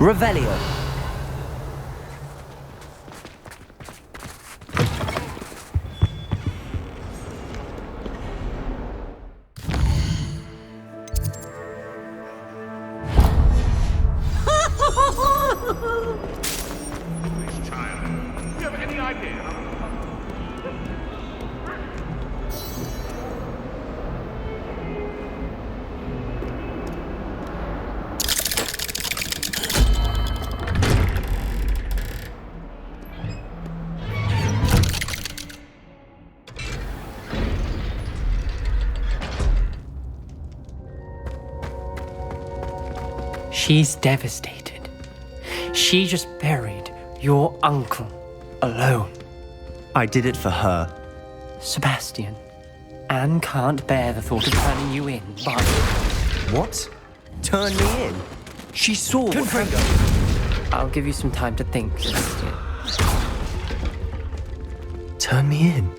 Revelio. This child. Do you have any idea how She's devastated. She just buried your uncle alone. I did it for her. Sebastian, Anne can't bear the thought of turning you in, but... What? Turn me in? She saw what Confringo! I'll give you some time to think, Sebastian. Turn me in?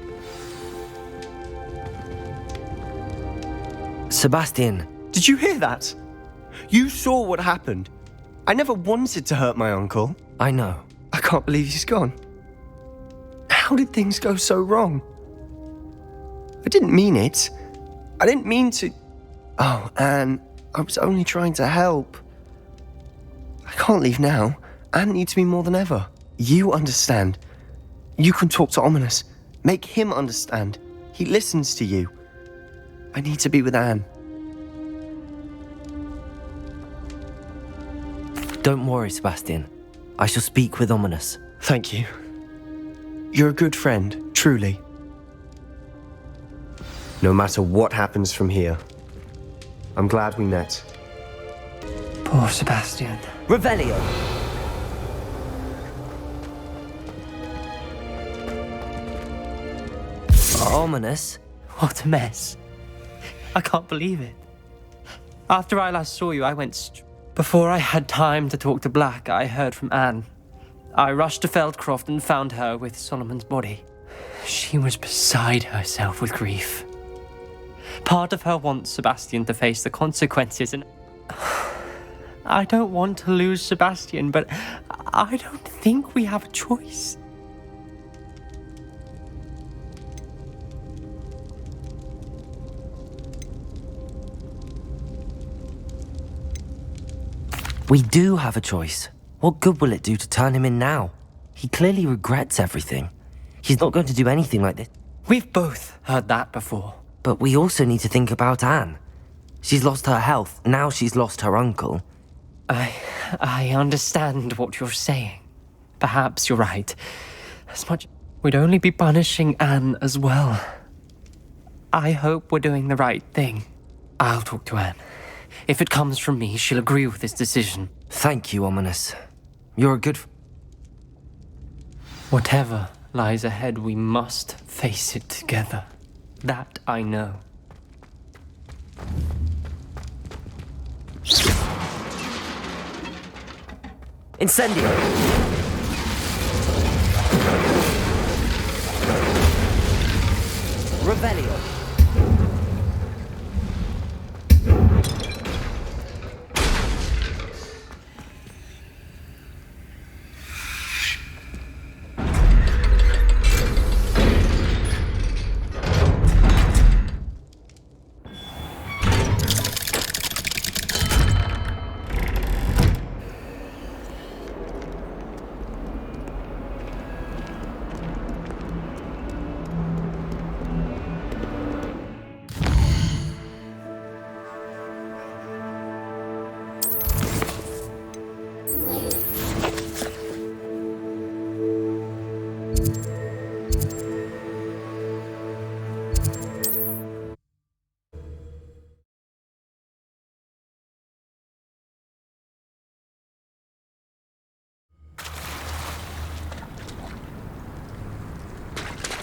Sebastian. Did you hear that? You saw what happened. I never wanted to hurt my uncle. I know. I can't believe he's gone. How did things go so wrong? I didn't mean it. I didn't mean to... Oh, Anne, I was only trying to help. I can't leave now. Anne needs me more than ever. You understand. You can talk to Ominous. Make him understand. He listens to you. I need to be with Anne. Don't worry, Sebastian. I shall speak with Ominous. Thank you. You're a good friend, truly. No matter what happens from here, I'm glad we met. Poor Sebastian. Revelio. Ominous? What a mess. I can't believe it. After I last saw you, I went Before I had time to talk to Black, I heard from Anne. I rushed to Feldcroft and found her with Solomon's body. She was beside herself with grief. Part of her wants Sebastian to face the consequences, and I don't want to lose Sebastian, but I don't think we have a choice. We do have a choice. What good will it do to turn him in now? He clearly regrets everything. He's not going to do anything like this. We've both heard that before. But we also need to think about Anne. She's lost her health, now she's lost her uncle. I understand what you're saying. Perhaps you're right. As much... We'd only be punishing Anne as well. I hope we're doing the right thing. I'll talk to Anne. If it comes from me, she'll agree with this decision. Thank you, Ominous. You're a good... Whatever lies ahead, we must face it together. That I know. Incendio! Revelio!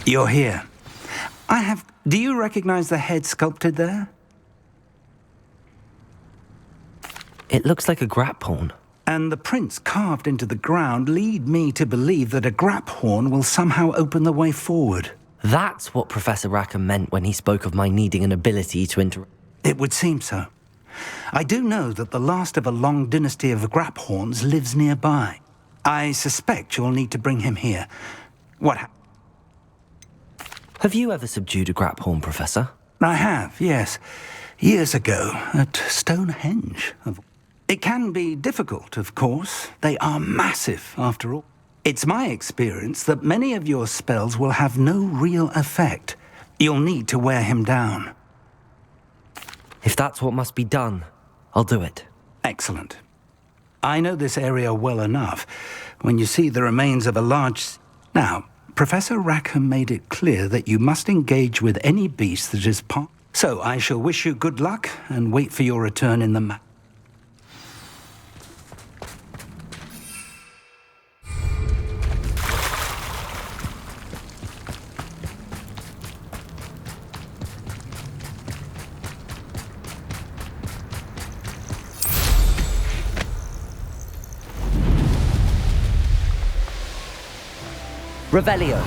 You're here. Do you recognize the head sculpted there? It looks like a grap horn. And the prints carved into the ground lead me to believe that a grap horn will somehow open the way forward. That's what Professor Rackham meant when he spoke of my needing an ability to interact. It would seem so. I do know that the last of a long dynasty of Graphorns lives nearby. I suspect you'll need to bring him here. Have you ever subdued a Graphorn, Professor? I have, yes. Years ago, at Stonehenge. It can be difficult, of course. They are massive, after all. It's my experience that many of your spells will have no real effect. You'll need to wear him down. If that's what must be done, I'll do it. Excellent. I know this area well enough. When you see the remains of a large... Now, Professor Rackham made it clear that you must engage with any beast that is part... So I shall wish you good luck and wait for your return in the Revelio.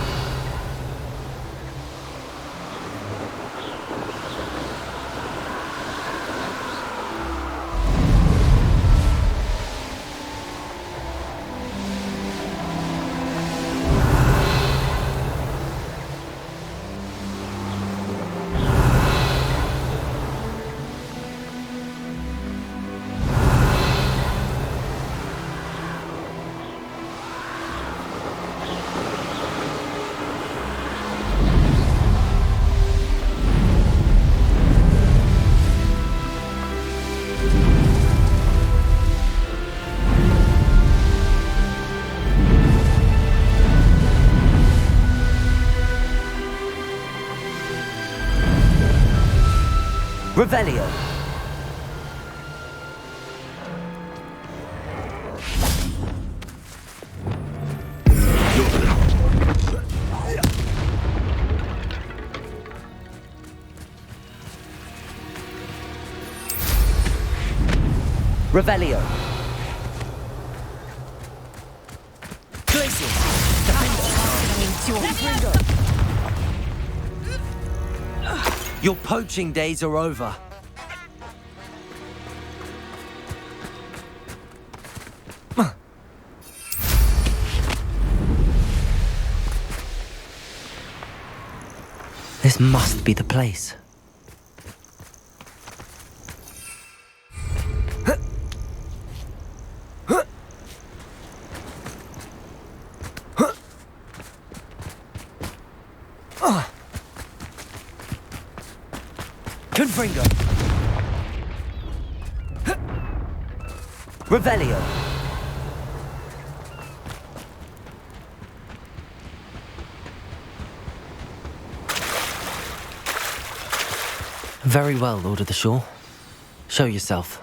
Revelio. Revelio. Glacial. Your poaching days are over. This must be the place. Confringo. Revelio. Very well, Lord of the Shore. Show yourself.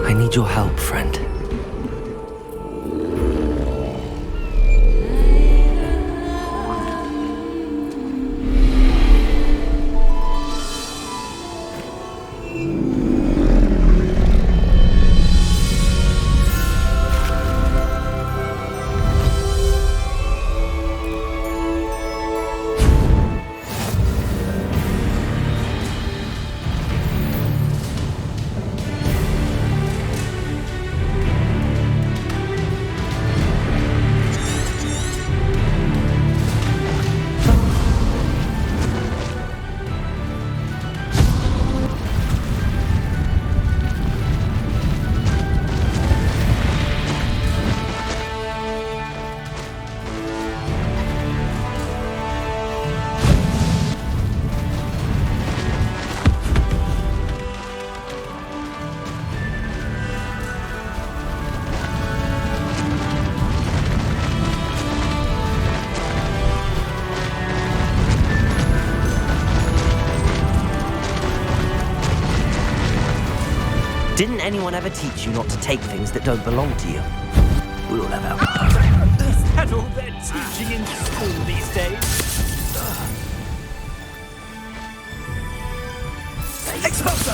I need your help, friend. anyone ever teach you not to take things that don't belong to you? We all have our... Is that all they're teaching in school these days? Expulso!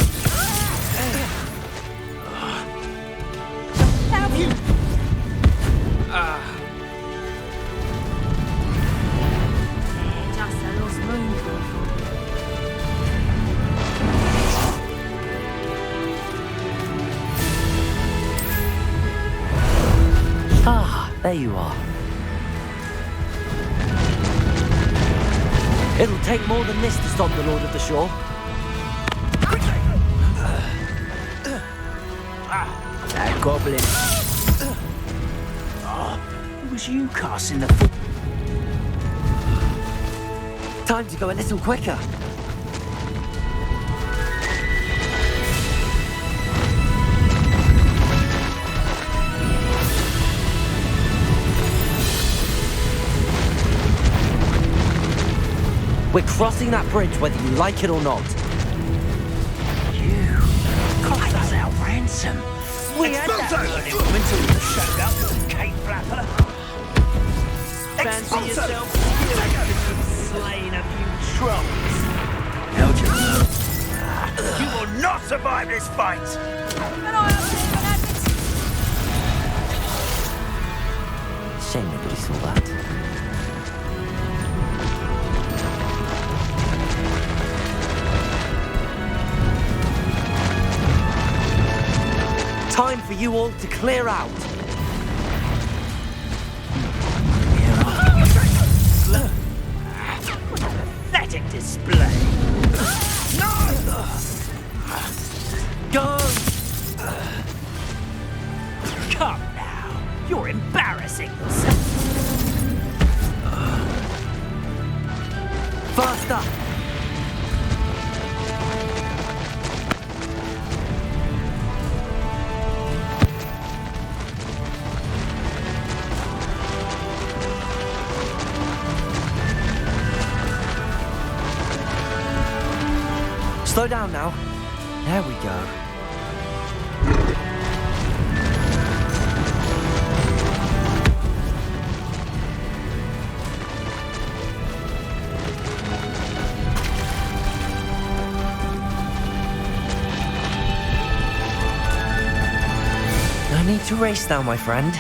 Have you? Just a lost moonful. Ah, there you are. It'll take more than this to stop the Lord of the Shore. That goblin. It was you casting the foot. Time to go a little quicker. We're crossing that bridge whether you like it or not. You cost us our ransom. We had that burning woman till you showed up as a cake flapper. Fancy yourself slaying a few trolls. Held you. You will not survive this fight. Shame nobody saw that. Time for you all to clear out. Pathetic display. No! Go! Come now. You're embarrassing yourself. Faster! Slow down now. There we go. No need to race now, my friend.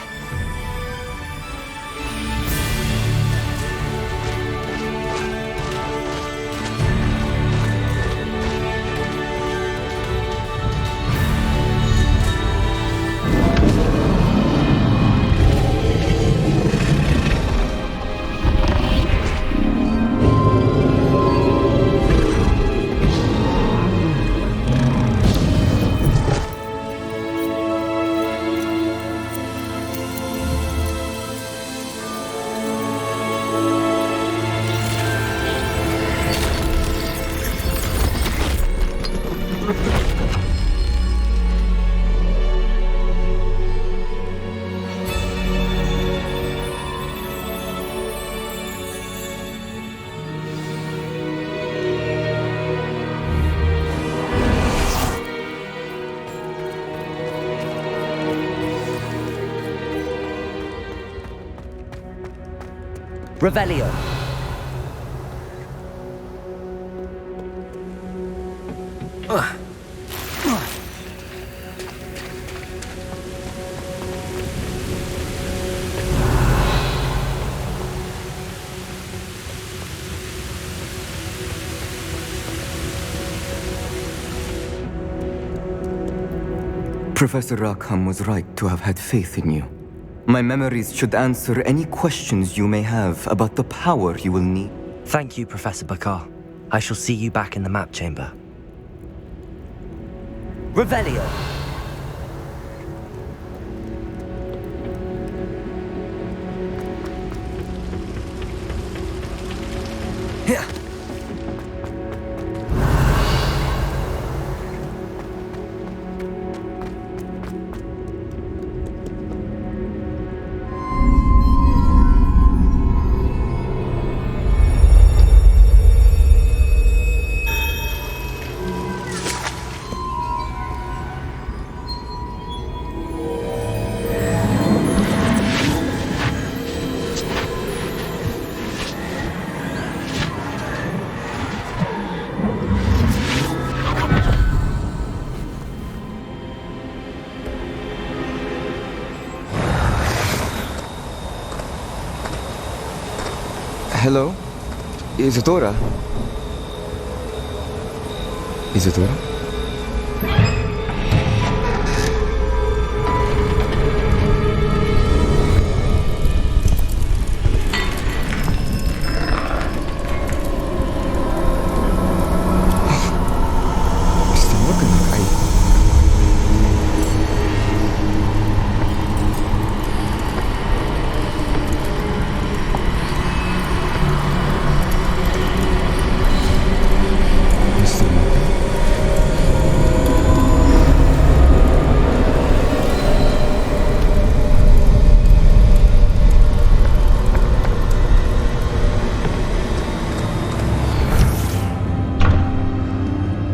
Revelio. Professor Rackham was right to have had faith in you. My memories should answer any questions you may have about the power you will need. Thank you, Professor Bakar. I shall see you back in the map chamber. Revelio. Here. Hello? Isadora? Isadora?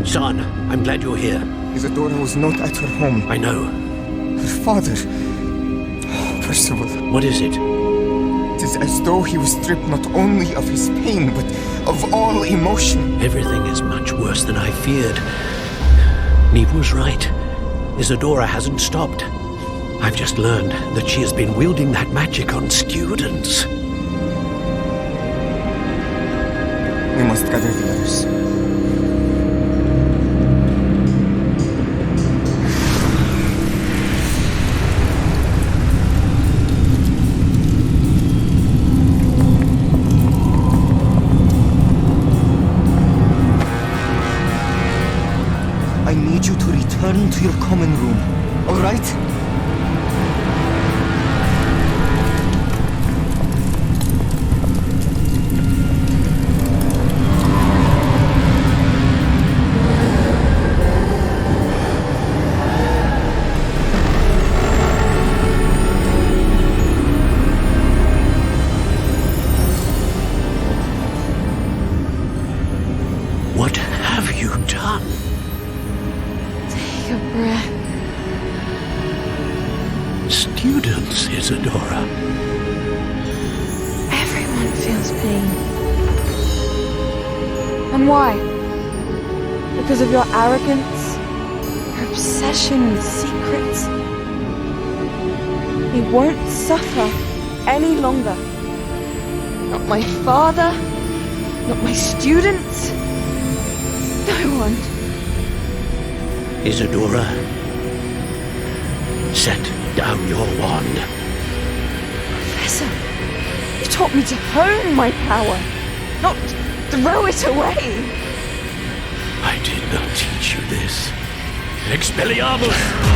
Son, I'm glad you're here. Isadora was not at her home. I know. Her father. Percival. What is it? It is as though he was stripped not only of his pain, but of all emotion. Everything is much worse than I feared. Neve was right. Isadora hasn't stopped. I've just learned that she has been wielding that magic on students. We must gather the others. I need you to return to your common room, all right? What have you done? Take a breath. Students, Isadora. Everyone feels pain. And why? Because of your arrogance? Your obsession with secrets? He won't suffer any longer. Not my father, not my students, no one. Isadora, set down your wand. Professor, you taught me to hone my power, not throw it away. I did not teach you this. Expelliarmus!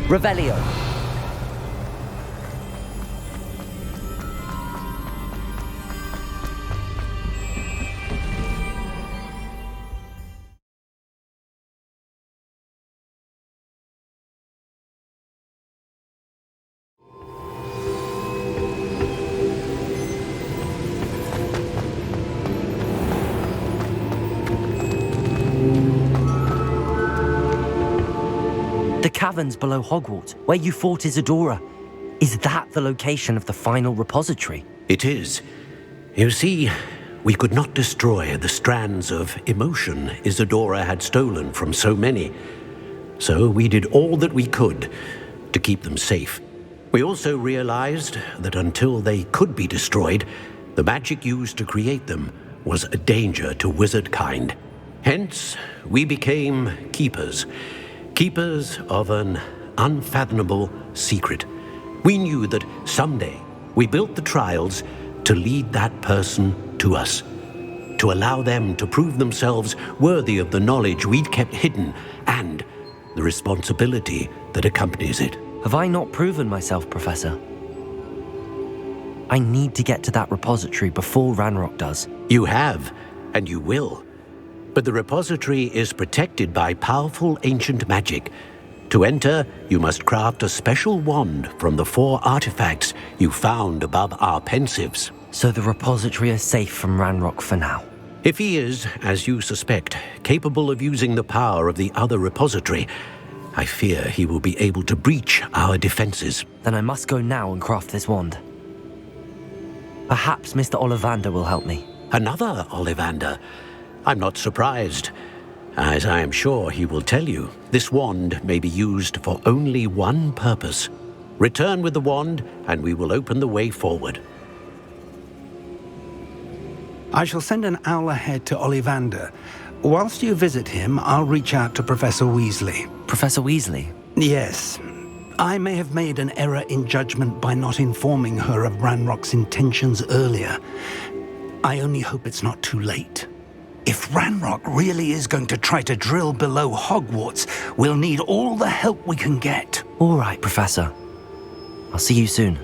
Revelio. The caverns below Hogwarts, where you fought Isadora. Is that the location of the final repository? It is. You see, we could not destroy the strands of emotion Isadora had stolen from so many. So we did all that we could to keep them safe. We also realized that until they could be destroyed, the magic used to create them was a danger to wizard kind. Hence, we became keepers. Keepers of an unfathomable secret. We knew that someday we built the trials to lead that person to us, to allow them to prove themselves worthy of the knowledge we'd kept hidden and the responsibility that accompanies it. Have I not proven myself, Professor? I need to get to that repository before Ranrock does. You have, and you will. But the repository is protected by powerful ancient magic. To enter, you must craft a special wand from the 4 artifacts you found above our pensives. So the repository is safe from Ranrock for now. If he is, as you suspect, capable of using the power of the other repository, I fear he will be able to breach our defenses. Then I must go now and craft this wand. Perhaps Mr. Ollivander will help me. Another Ollivander? I'm not surprised. As I am sure he will tell you, this wand may be used for only one purpose. Return with the wand, and we will open the way forward. I shall send an owl ahead to Ollivander. Whilst you visit him, I'll reach out to Professor Weasley. Professor Weasley? Yes. I may have made an error in judgment by not informing her of Ranrock's intentions earlier. I only hope it's not too late. If Ranrock really is going to try to drill below Hogwarts, we'll need all the help we can get. All right, Professor. I'll see you soon.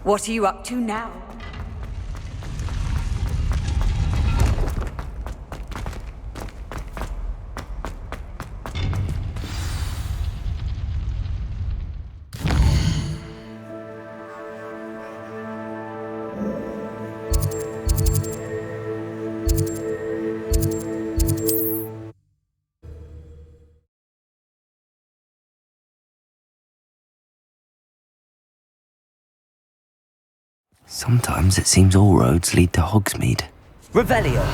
What are you up to now? Sometimes it seems all roads lead to Hogsmeade. Revelio!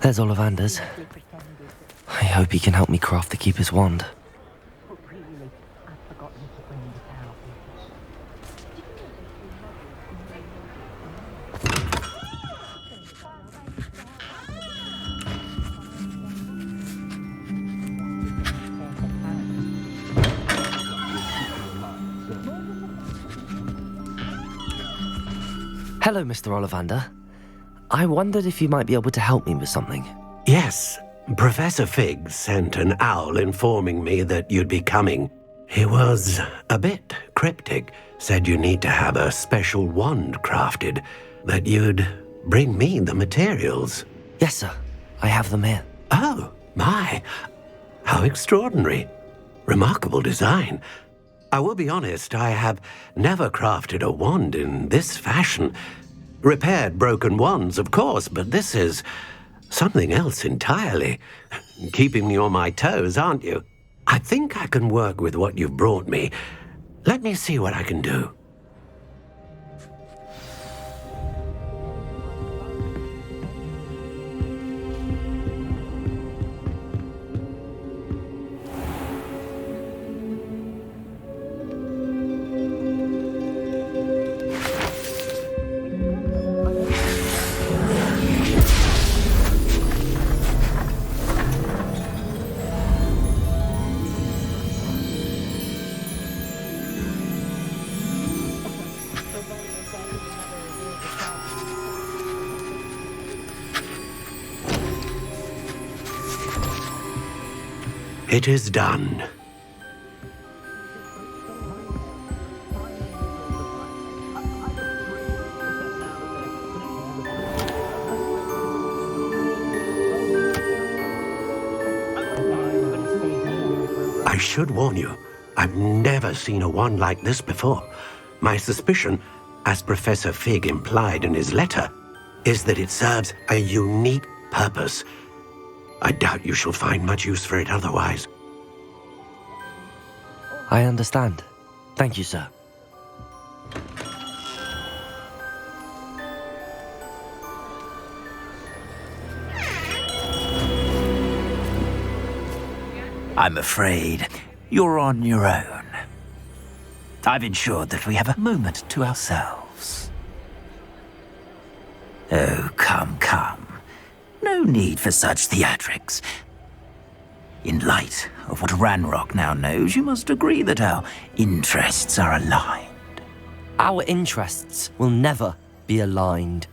There's Ollivander's. I hope he can help me craft the Keeper's wand. Hello, Mr. Ollivander. I wondered if you might be able to help me with something. Yes, Professor Fig sent an owl informing me that you'd be coming. He was a bit cryptic, said you need to have a special wand crafted, that you'd bring me the materials. Yes, sir. I have them here. Oh, my. How extraordinary. Remarkable design. I will be honest, I have never crafted a wand in this fashion. Repaired broken wands, of course, but this is something else entirely. Keeping me on my toes, aren't you? I think I can work with what you've brought me. Let me see what I can do. It is done. I should warn you, I've never seen a wand like this before. My suspicion, as Professor Fig implied in his letter, is that it serves a unique purpose. I doubt you shall find much use for it otherwise. I understand. Thank you, sir. I'm afraid you're on your own. I've ensured that we have a moment to ourselves. Oh, come, come. No need for such theatrics. In light of what Ranrock now knows, you must agree that our interests are aligned. Our interests will never be aligned.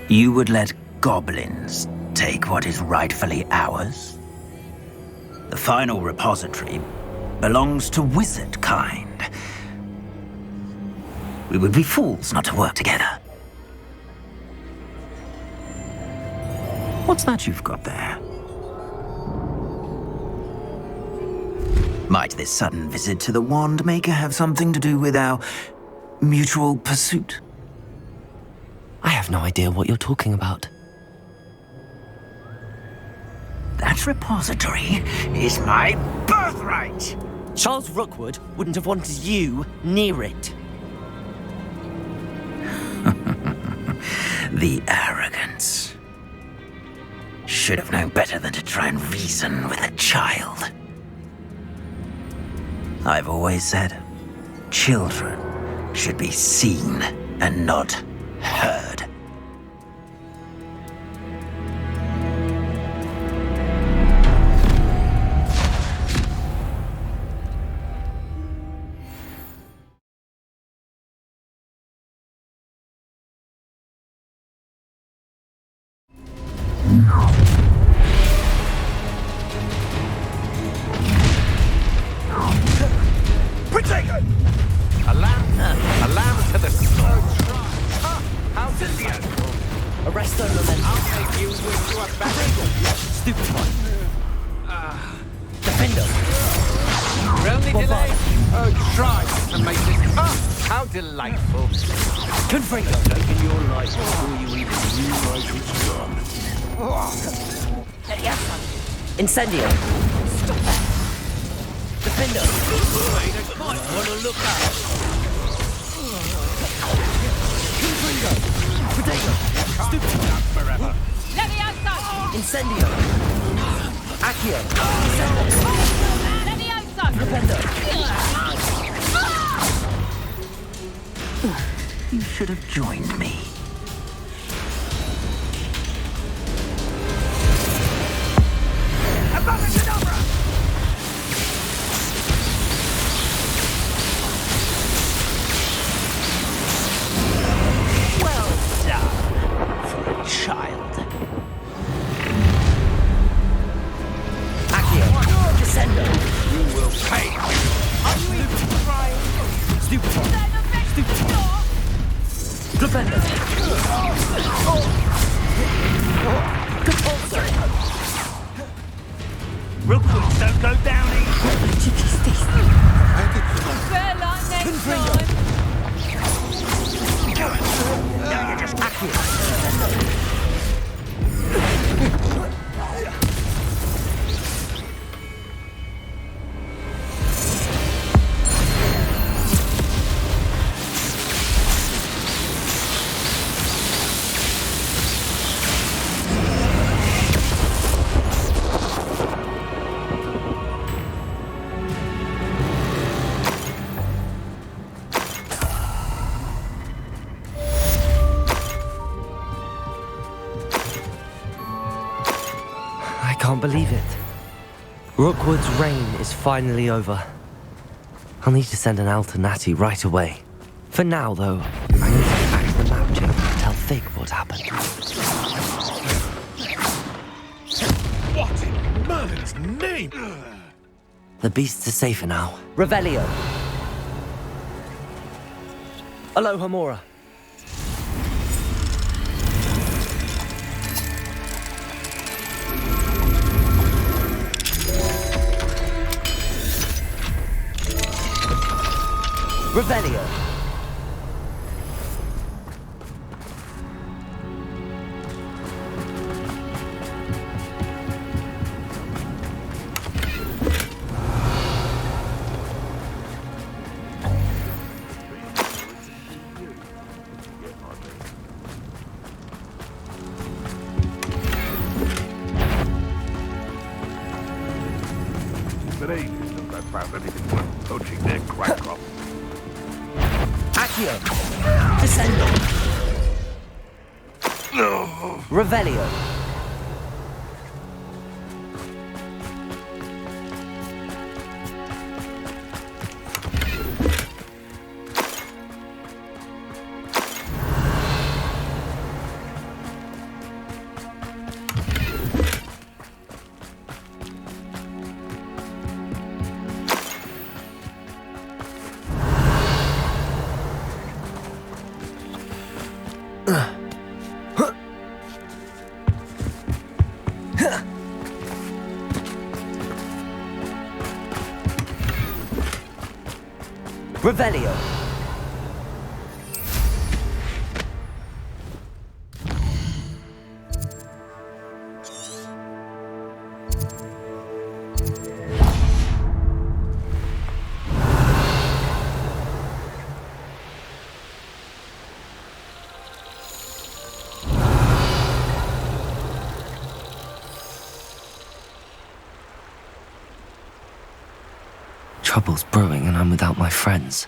You would let goblins take what is rightfully ours? The final repository belongs to wizard kind. We would be fools not to work together. What's that you've got there? Might this sudden visit to the Wand Maker have something to do with our mutual pursuit? I have no idea what you're talking about. That repository is my birthright! Charles Rookwood wouldn't have wanted you near it. The arrogance. Should have known better than to try and reason with a child. I've always said, children should be seen and not heard. Delightful. Confringo. Taking your life before you even realize it's done. Incendio. Stop that. Defender. Might want to look out. Confringo. Potato. Stupid up forever. Incendio. Accio. Defender. You should have joined me. Well done for a child. Accio. Descendo. You will pay. Are you even trying? Stupefy. Stupefy. Defender. Compulsory. Rookwoods don't go down easy. Fair like next Confringo. time. Now you're just accurate. I can't believe it. Rookwood's reign is finally over. I'll need to send an alternati right away. For now, though, I need to act the map check and tell Fig what happened. What in Merlin's name? The beasts are safer now. Revelio. Aloha Mora. Revelio. but it is worth poaching their crack crop. Accio! Descendo! Revelio! Revelio! Trouble's brewing and I'm without my friends.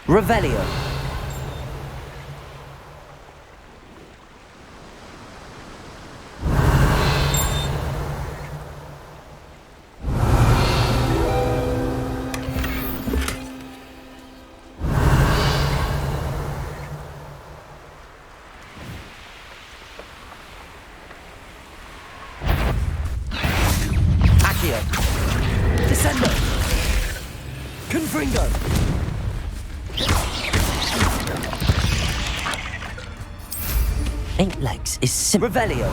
Revelio! Accio! Descendo! Confringo! Eight legs is Revelio!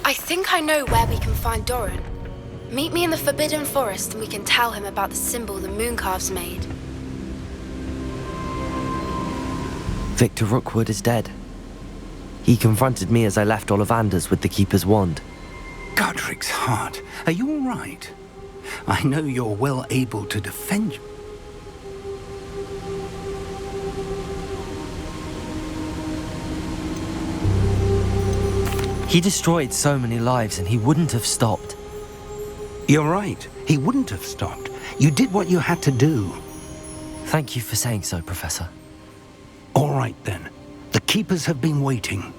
I think I know where we can find Doran. Meet me in the Forbidden Forest and we can tell him about the symbol the Mooncalves made. Victor Rookwood is dead. He confronted me as I left Ollivanders with the Keeper's wand. Godric's heart, are you all right? I know you're well able to defend. He destroyed so many lives and he wouldn't have stopped. You're right. He wouldn't have stopped. You did what you had to do. Thank you for saying so, Professor. All right, then. The Keepers have been waiting.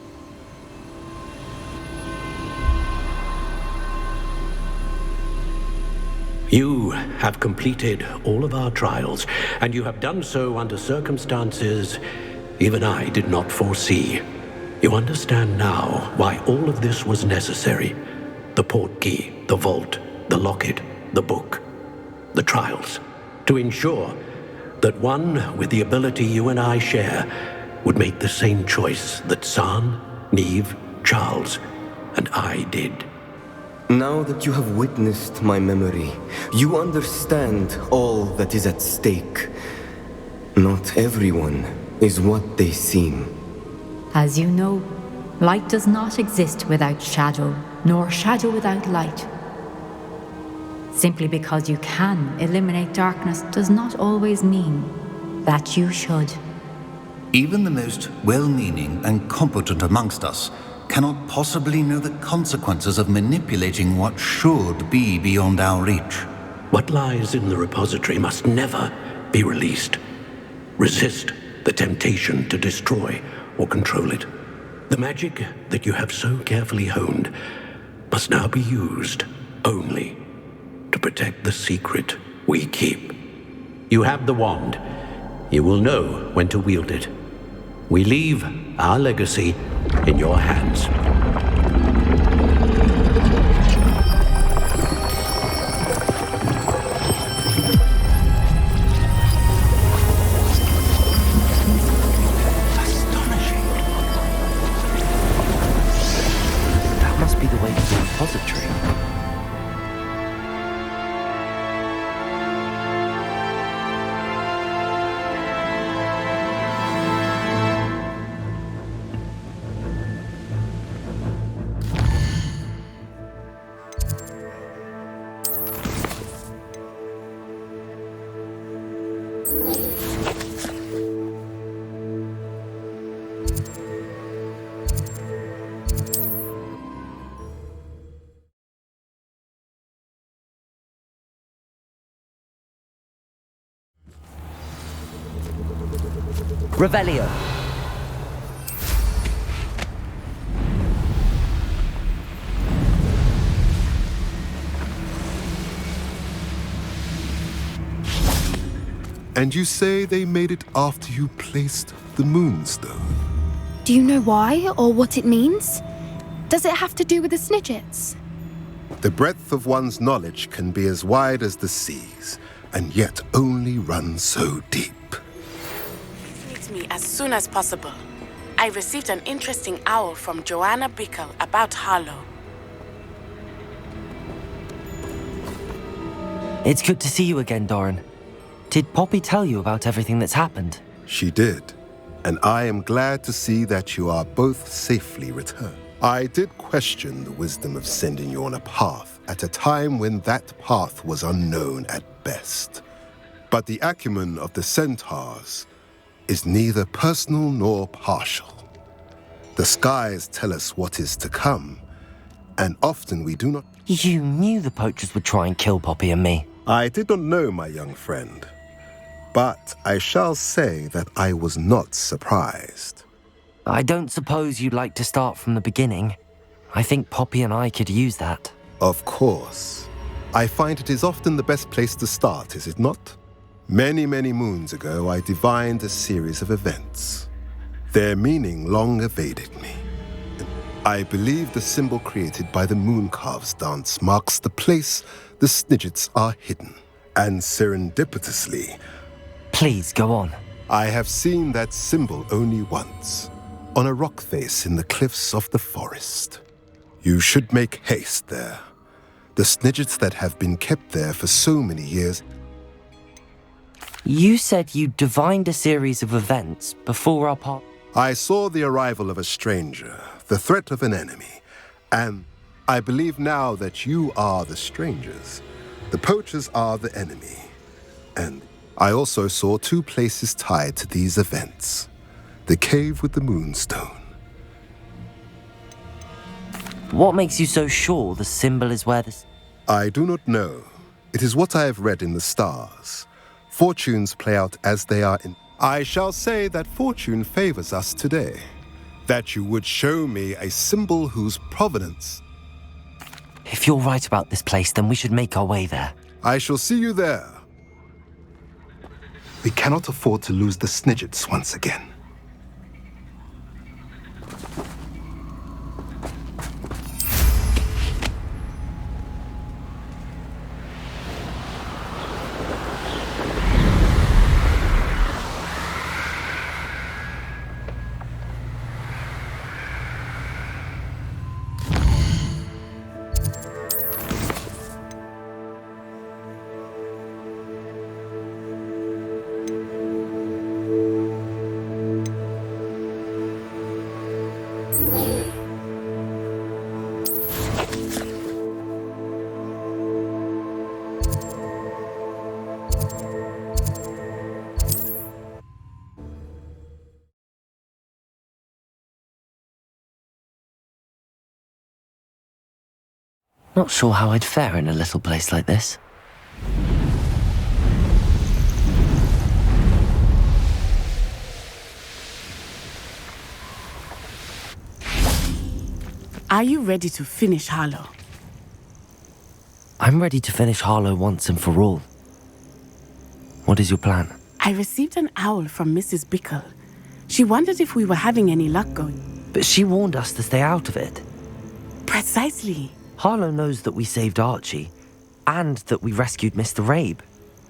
You have completed all of our trials, and you have done so under circumstances even I did not foresee. You understand now why all of this was necessary. The portkey, the vault, the locket, the book, the trials. To ensure that one with the ability you and I share would make the same choice that San, Neve, Charles, and I did. Now that you have witnessed my memory, you understand all that is at stake. Not everyone is what they seem. As you know, light does not exist without shadow, nor shadow without light. Simply because you can eliminate darkness does not always mean that you should. Even the most well-meaning and competent amongst us cannot possibly know the consequences of manipulating what should be beyond our reach. What lies in the repository must never be released. Resist the temptation to destroy or control it. The magic that you have so carefully honed must now be used only to protect the secret we keep. You have the wand. You will know when to wield it. We leave our legacy in your hands. Revelio. And you say they made it after you placed the moonstone? Do you know why or what it means? Does it have to do with the Snidgets? The breadth of one's knowledge can be as wide as the seas, and yet only run so deep. Meet me as soon as possible. I received an interesting owl from Joanna Bickle about Harlow. It's good to see you again, Doran. Did Poppy tell you about everything that's happened? She did, and I am glad to see that you are both safely returned. I did question the wisdom of sending you on a path at a time when that path was unknown at best. But the acumen of the centaurs is neither personal nor partial. The skies tell us what is to come, and often we do not... You knew the poachers would try and kill Poppy and me. I did not know, my young friend. But I shall say that I was not surprised. I don't suppose you'd like to start from the beginning. I think Poppy and I could use that. Of course. I find it is often the best place to start, is it not? Many, many moons ago, I divined a series of events. Their meaning long evaded me. I believe the symbol created by the Mooncalves dance marks the place the Snidgets are hidden. And serendipitously... Please, go on. I have seen that symbol only once, on a rock face in the cliffs of the forest. You should make haste there. The Snidgets that have been kept there for so many years... You said you divined a series of events before our part... I saw the arrival of a stranger, the threat of an enemy, and I believe now that you are the strangers. The poachers are the enemy, and I also saw two places tied to these events. The cave with the moonstone. What makes you so sure the symbol is where this... I do not know. It is what I have read in the stars. Fortunes play out as they are in... I shall say that fortune favors us today. That you would show me a symbol whose provenance... If you're right about this place, then we should make our way there. I shall see you there. We cannot afford to lose the Snidgets once again. Not sure how I'd fare in a little place like this. Are you ready to finish Harlow? I'm ready to finish Harlow once and for all. What is your plan? I received an owl from Mrs. Bickle. She wondered if we were having any luck going. But she warned us to stay out of it. Precisely. Harlow knows that we saved Archie, and that we rescued Mr. Rabe.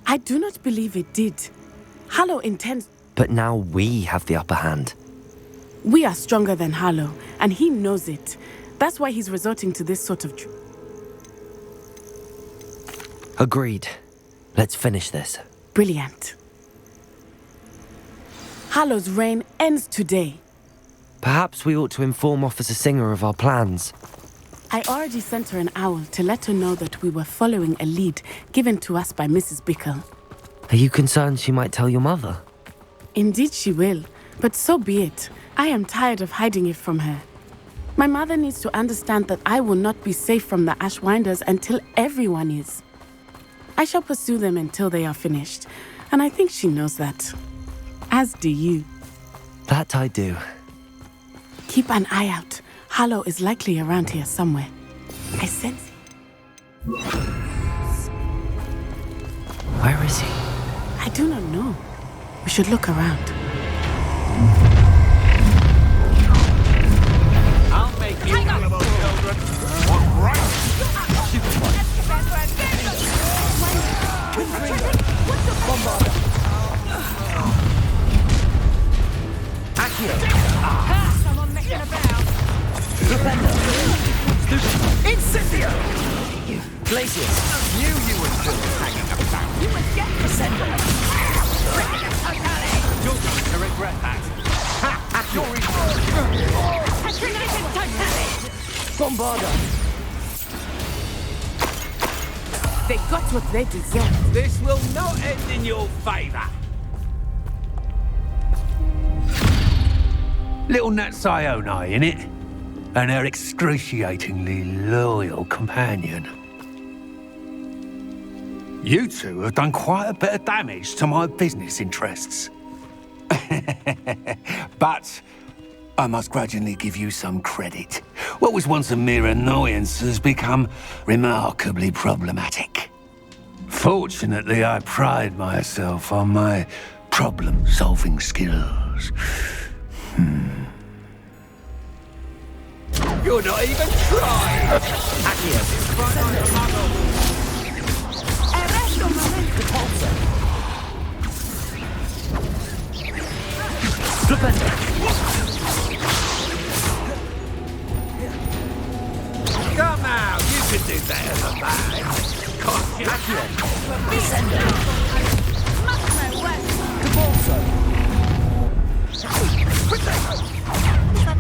I do not believe it did. Harlow intends... But now we have the upper hand. We are stronger than Harlow, and he knows it. That's why he's resorting to this sort of... Agreed. Let's finish this. Brilliant. Harlow's reign ends today. Perhaps we ought to inform Officer Singer of our plans. I already sent her an owl to let her know that we were following a lead given to us by Mrs. Bickle. Are you concerned she might tell your mother? Indeed she will, but so be it. I am tired of hiding it from her. My mother needs to understand that I will not be safe from the Ashwinders until everyone is. I shall pursue them until they are finished, and I think she knows that. As do you. That I do. Keep an eye out. Harlow is likely around here somewhere. I sense it. Where is he? I do not know. We should look around. I'll make you gullible children. Walk right. Someone messing about. Incendio! Glacius! Knew you were still hanging about. You would get the sender. You're going to regret that. Ha! You're Patrinated totally. Bombarda! They got what they deserve. This will not end in your favor. Little Nat Sioni, innit? And her excruciatingly loyal companion. You two have done quite a bit of damage to my business interests. But I must grudgingly give you some credit. What was once a mere annoyance has become remarkably problematic. Fortunately, I pride myself on my problem-solving skills. You're not even trying. Come out, you can do better than that.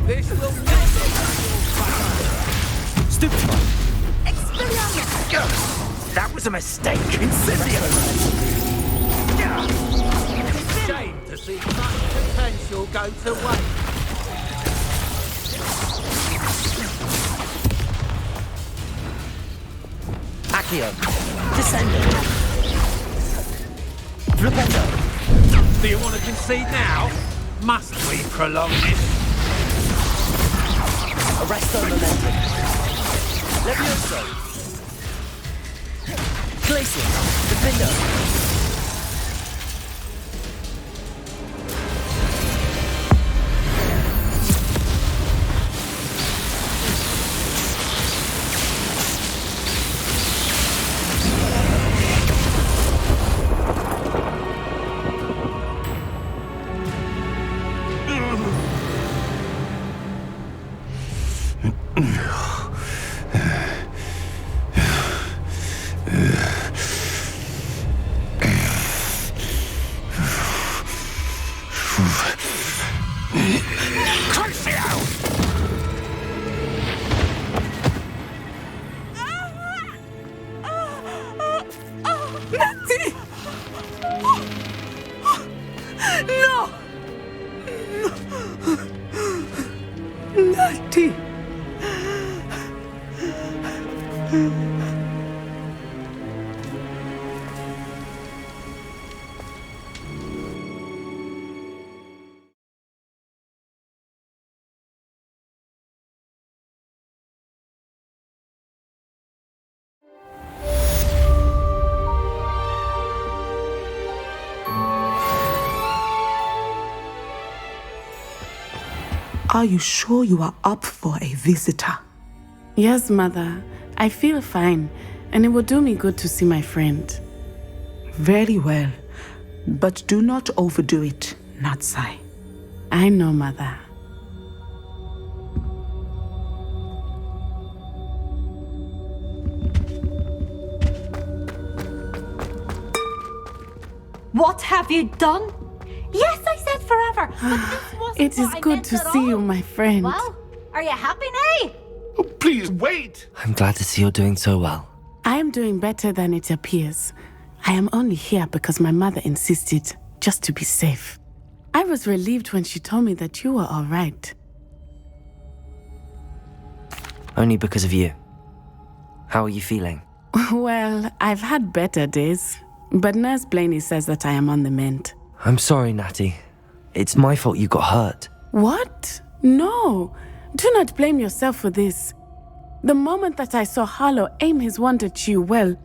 This will Stupefy! That was a mistake. shame to see such potential go to waste. Accio! Descendo! Flipendo! Do you want to concede now? Must we prolong this? Arresto momentum! Levioso! Glacius! Defendo! Are you sure you are up for a visitor? Yes, Mother. I feel fine, and it will do me good to see my friend. Very well. But do not overdo it, Natsai. I know, Mother. What have you done? Yes, I said forever, but this wasn't It is what I good meant to at see all. you, my friend. Well, are you happy now? Oh, please wait. I'm glad to see you're doing so well. I am doing better than it appears. I am only here because my mother insisted, just to be safe. I was relieved when she told me that you were all right. Only because of you. How are you feeling? Well, I've had better days, but Nurse Blaney says that I am on the mend. I'm sorry, Natty. It's my fault you got hurt. What? No. Do not blame yourself for this. The moment that I saw Harlow aim his wand at you, well...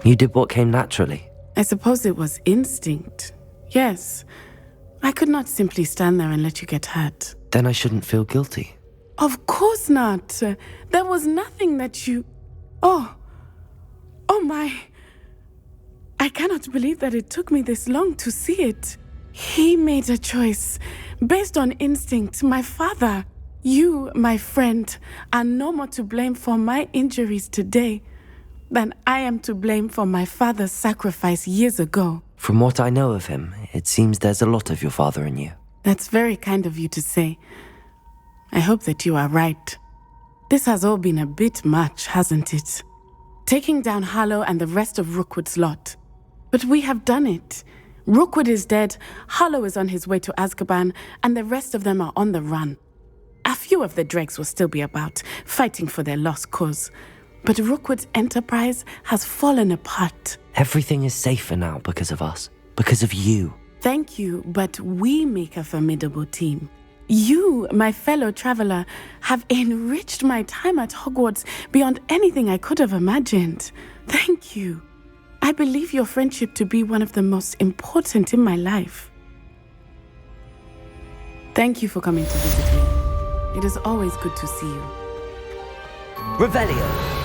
You did what came naturally. I suppose it was instinct. Yes. I could not simply stand there and let you get hurt. Then I shouldn't feel guilty. Of course not. There was nothing that you... Oh my... I cannot believe that it took me this long to see it. He made a choice based on instinct. My father, you, my friend, are no more to blame for my injuries today than I am to blame for my father's sacrifice years ago. From what I know of him, it seems there's a lot of your father in you. That's very kind of you to say. I hope that you are right. This has all been a bit much, hasn't it? Taking down Harlow and the rest of Rookwood's lot. But we have done it. Rookwood is dead, Harlow is on his way to Azkaban, and the rest of them are on the run. A few of the dregs will still be about, fighting for their lost cause. But Rookwood's enterprise has fallen apart. Everything is safer now because of us. Because of you. Thank you, but we make a formidable team. You, my fellow traveler, have enriched my time at Hogwarts beyond anything I could have imagined. Thank you. I believe your friendship to be one of the most important in my life. Thank you for coming to visit me. It is always good to see you. Revelio.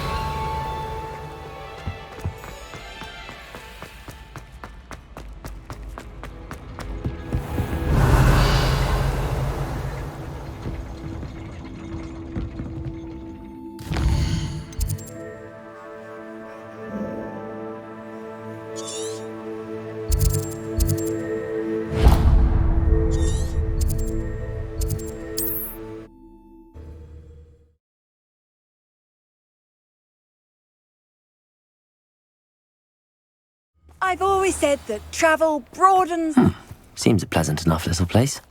I've always said that travel broadens... Seems a pleasant enough little place.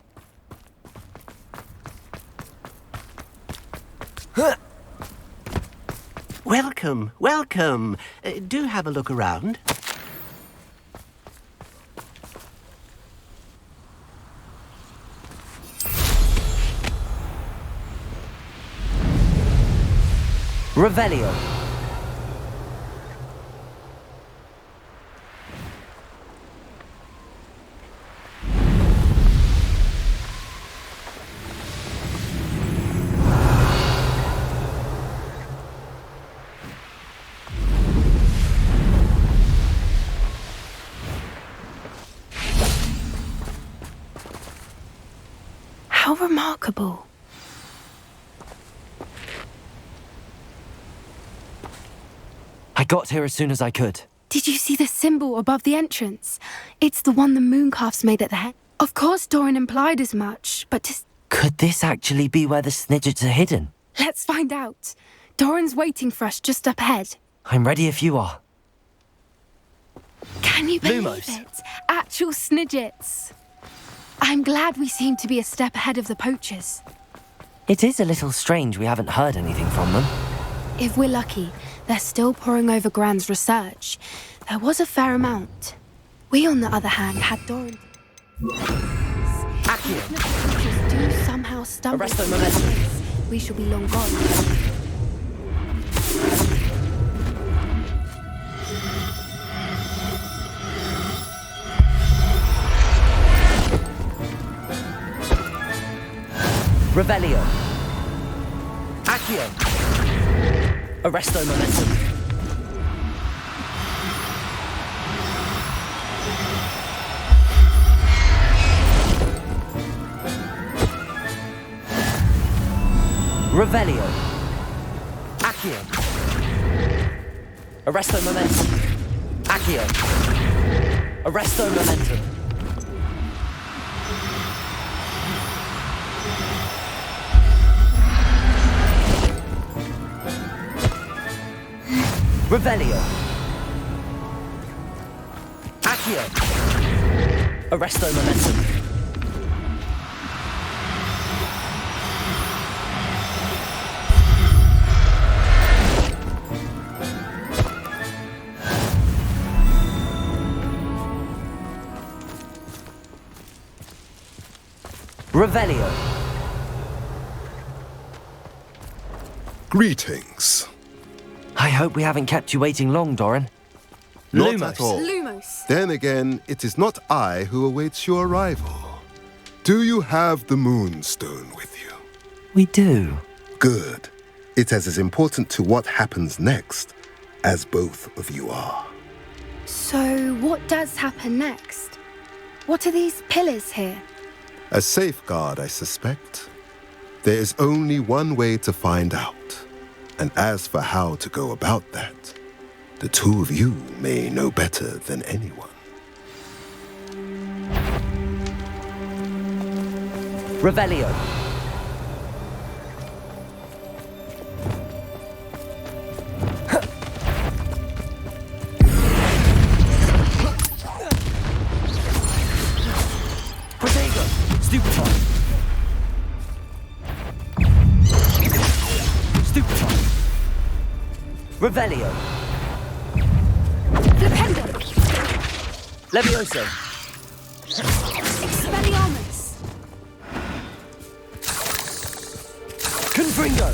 Welcome, welcome. Do have a look around. Revelio. How remarkable. I got here as soon as I could. Did you see the symbol above the entrance? It's the one the mooncalfs made at the head. Of course Doran implied as much, but Could this actually be where the Snidgets are hidden? let's find out. Doran's waiting for us just up ahead. I'm ready if you are. Can you believe Lumos. it? Actual Snidgets. I'm glad we seem to be a step ahead of the poachers. It is a little strange we haven't heard anything from them. If we're lucky, they're still poring over Gran's research. There was a fair amount. We, on the other hand, had Doran. Accio. If the poachers do somehow stumble Arresto through momentum. this, we shall be long gone. Revelio. Accio. Arresto momentum. Revelio. Accio. Arresto momentum. Accio. Arresto momentum. Revelio. Accio. Arresto momentum. Revelio. Greetings. I hope we haven't kept you waiting long, Doran. Not Lumos. at all. Lumos. Then again, it is not I who awaits your arrival. Do you have the Moonstone with you? We do. Good. It is as important to what happens next as both of you are. So, what does happen next? What are these pillars here? A safeguard, I suspect. There is only one way to find out. And as for how to go about that, the two of you may know better than anyone. Revelio. Protego. Stupefy. Stupefy. Revelio. Flipendo. Levioso. Expelliarmus. Confringo.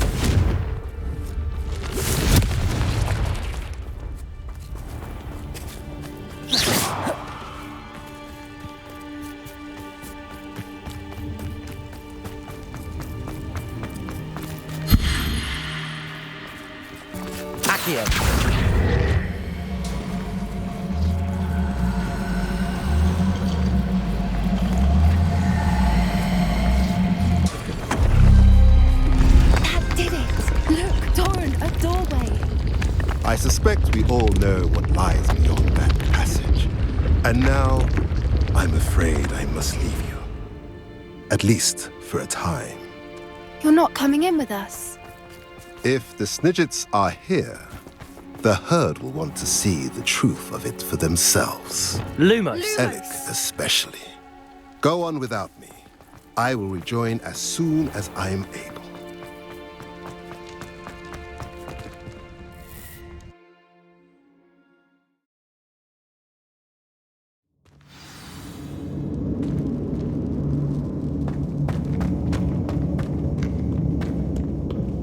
Accio. I suspect we all know what lies beyond that passage. And now, I'm afraid I must leave you. At least for a time. You're not coming in with us. If the Snidgets are here, the herd will want to see the truth of it for themselves. Lumos. Ellic especially. Go on without me. I will rejoin as soon as I am able.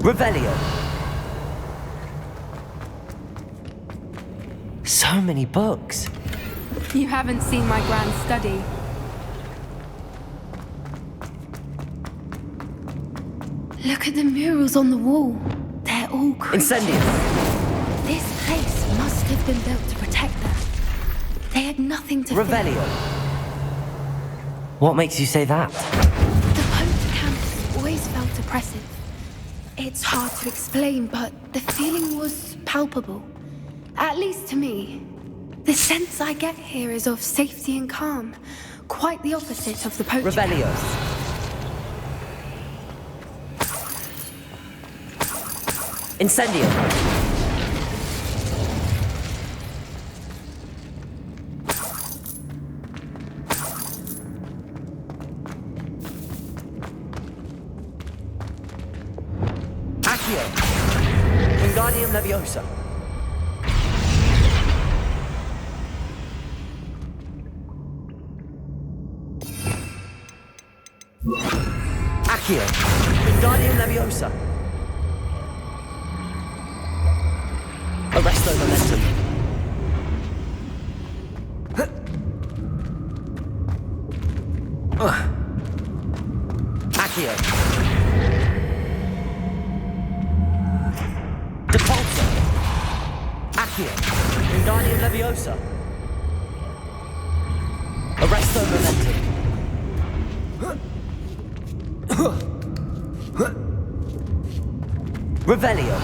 Revelio. So many books. You haven't seen my grand study. Look at the murals on the wall. They're all creatures. Incendium. This place must have been built to protect them. They had nothing to Revelio. fear. What makes you say that? The Pope campus always felt oppressive. It's hard to explain, but the feeling was palpable. At least to me. The sense I get here is of safety and calm. Quite the opposite of the Pope. Revelio. Incendio. Accio. Wingardium Leviosa. Accio. Wingardium Leviosa. Arresto Momentum. Accio. Depulso. Accio. Wingardium Leviosa. Arresto Momentum. Revelio.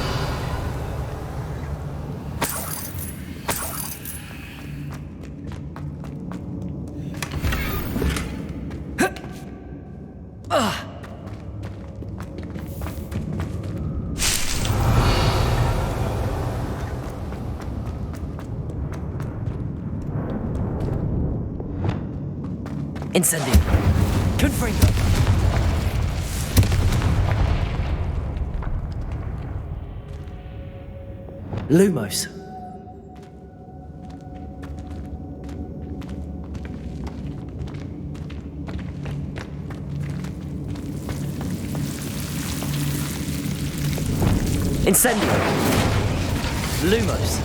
Incendium. Confringo. Lumos. Incendio! Lumos!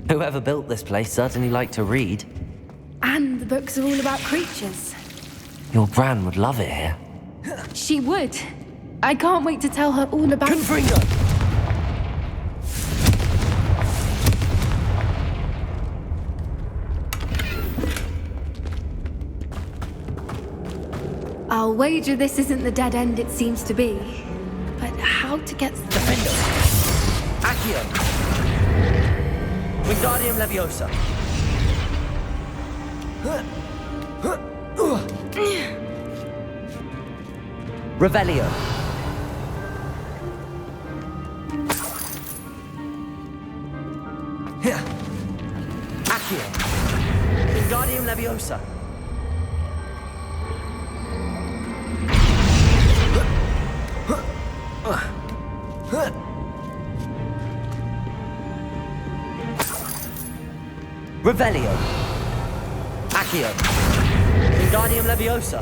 Whoever built this place certainly liked to read. And the books are all about creatures. Your Gran would love it here. She would. I can't wait to tell her all about Confringo! I'll wager this isn't the dead end it seems to be. But how to get... Defendo! Accio! Wingardium Leviosa! Revelio! Accio! Wingardium Leviosa! Revelio! Accio! Wingardium Leviosa!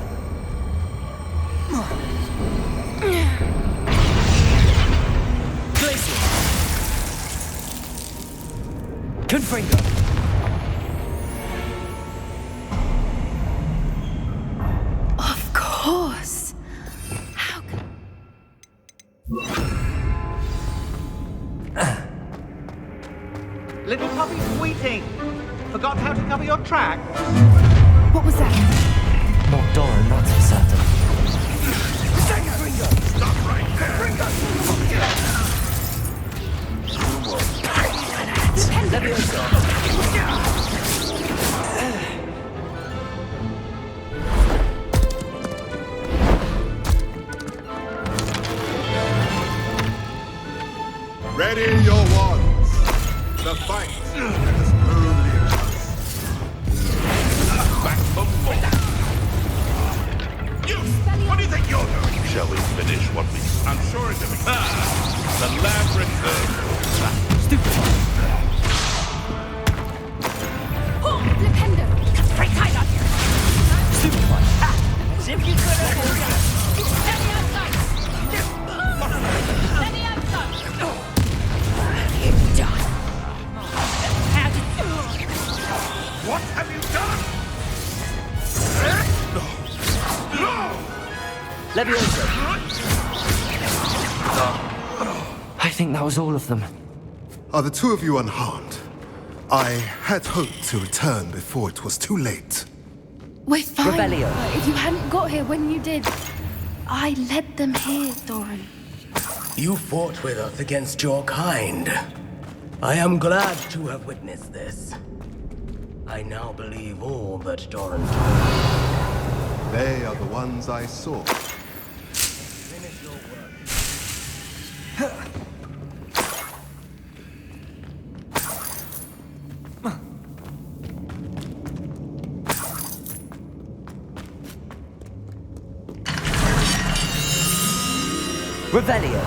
Glacier! Confringo! Of course! How can... Little puppy squeating! Forgot how to cover your tracks? What was that? Not Doran, that's for certain. Stop right there! Ready your wands. The fight has only begun. Back for more. You! What do you think you're doing? Shall we finish what we... I'm sure it's the labyrinth. Stupid! Oh, Flipendo! Pretty tight on here! Stupid one! As if you could have... Steady outside! Steady outside! You're done! What have you done? No! Leviosa! I think that was all of them. Are the two of you unharmed? I had hoped to return before it was too late. We're fine. Revelio. But if you hadn't got here when you did, I led them here, Doran. You fought with us against your kind. I am glad to have witnessed this. I now believe all that Doran told me. They are the ones I saw. Finish your work. Revelio!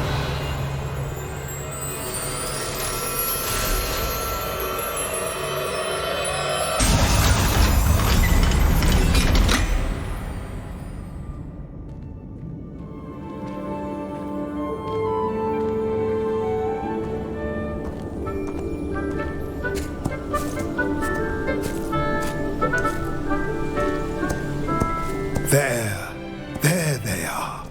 There they are.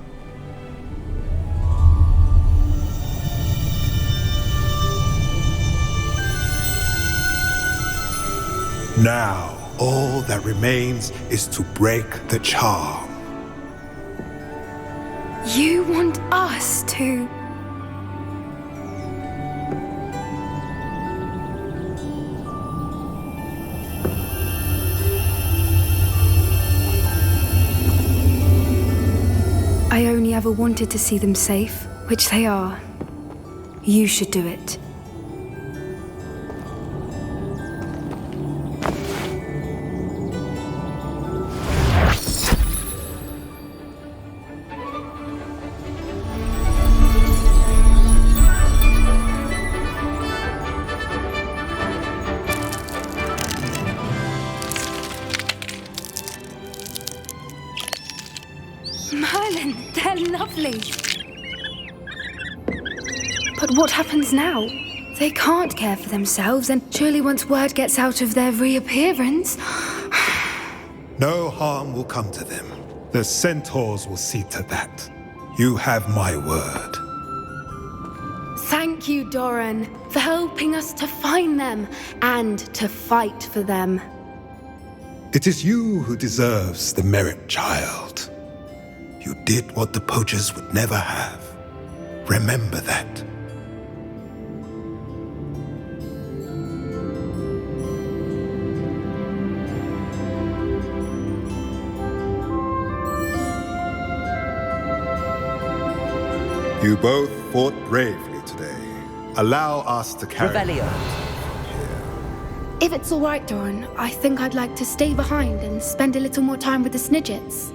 Now, all that remains is to break the charm. You want us to... I only ever wanted to see them safe, which they are. You should do it. They're lovely. But what happens now? They can't care for themselves, and surely once word gets out of their reappearance... No harm will come to them. The centaurs will see to that. You have my word. Thank you, Doran, for helping us to find them and to fight for them. It is you who deserves the merit, child. You did what the poachers would never have. Remember that. You both fought bravely today. Allow us to carry Revelio. If it's all right, Doran, I think I'd like to stay behind and spend a little more time with the Snidgets.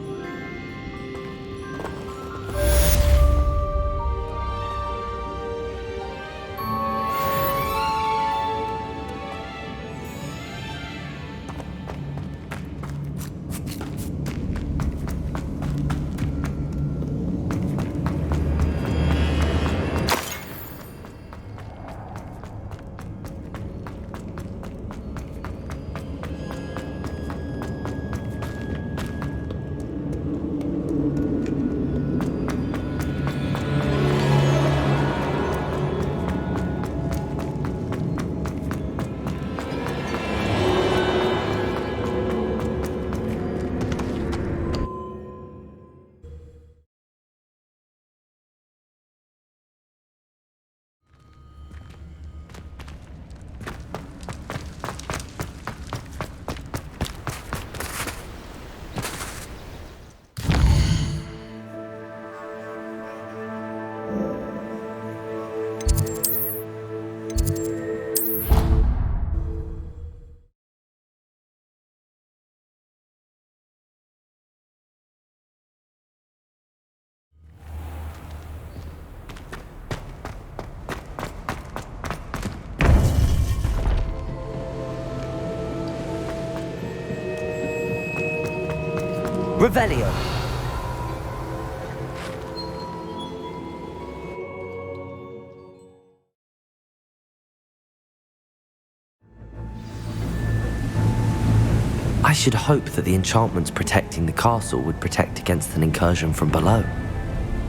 Revelio. I should hope that the enchantments protecting the castle would protect against an incursion from below.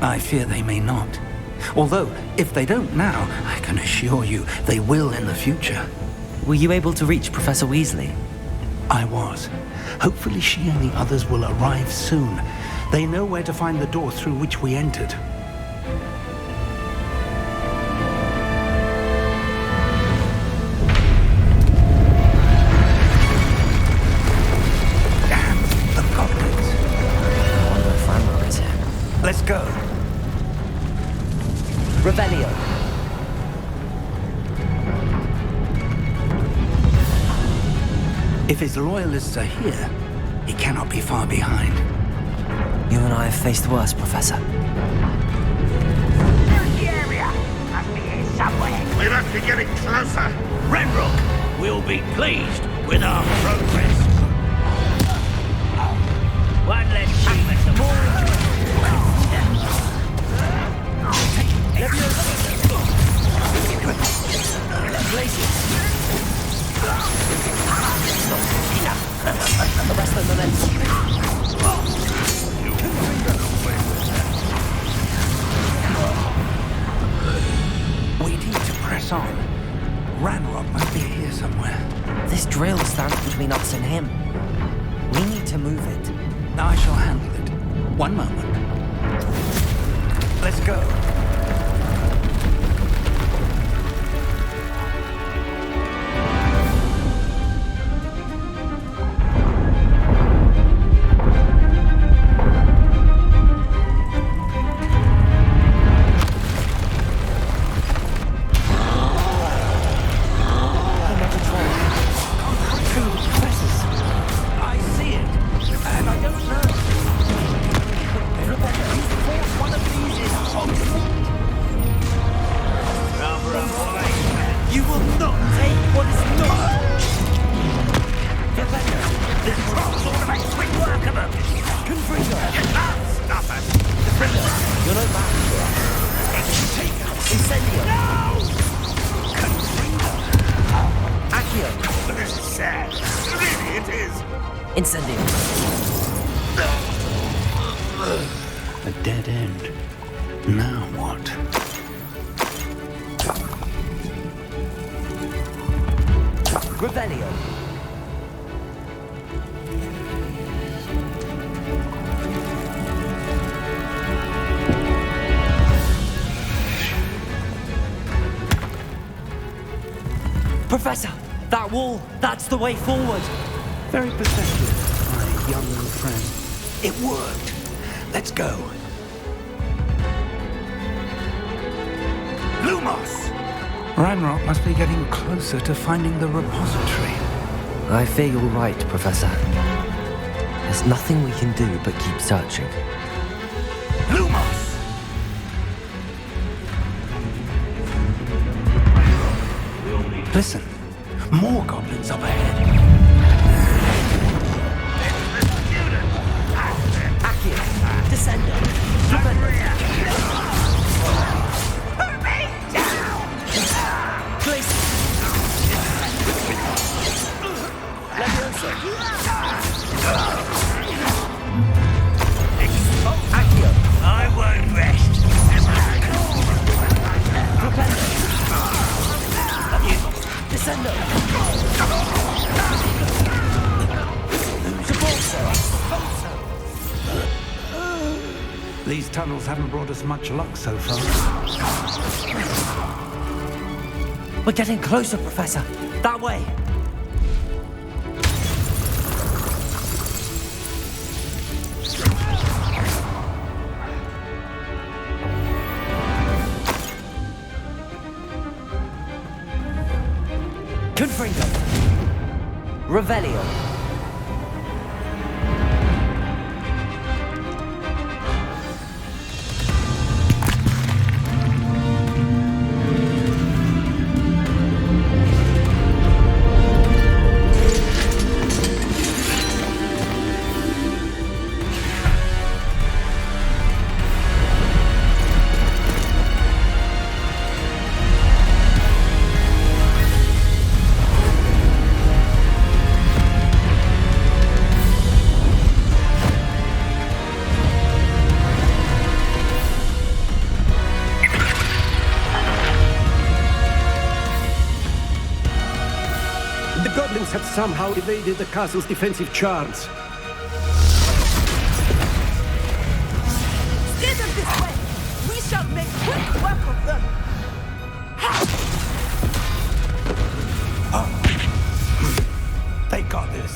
I fear they may not. Although, if they don't now, I can assure you they will in the future. Were you able to reach Professor Weasley? I was. Hopefully she and the others will arrive soon. They know where to find the door through which we entered. Damn, the goblins. I wonder if Ranrock is here. Let's go. Revelio. If his loyalists are here, he cannot be far behind. You and I have faced worse, Professor. There's the area. Must be here somewhere. We must be getting closer. Ranrock will be pleased with our progress. One less achievement to more. Arrest the momentum. We need to press on. Ranrock must be here somewhere. This drill stands between us and him. We need to move it. I shall handle it. One moment. Let's go. One of these is Hogwarts sad. Really, it is. Incendio. A dead end. Now what? Rebellion. Professor, that wall, that's the way forward. Very perceptive, my young friend. It worked. Let's go. Lumos! Ranrock must be getting closer to finding the repository. I fear you're right, Professor. There's nothing we can do but keep searching. Lumos! Listen, more goblins up ahead. Accio, Descender, Defender. Glacier. Leviosa. Accio. I won't rest. Propender. Descendo. These tunnels haven't brought us much luck so far. We're getting closer, Professor. That way. Confringo. Revelio. Have somehow evaded the castle's defensive charms. Steer them this way! We shall make quick work of them! They got this.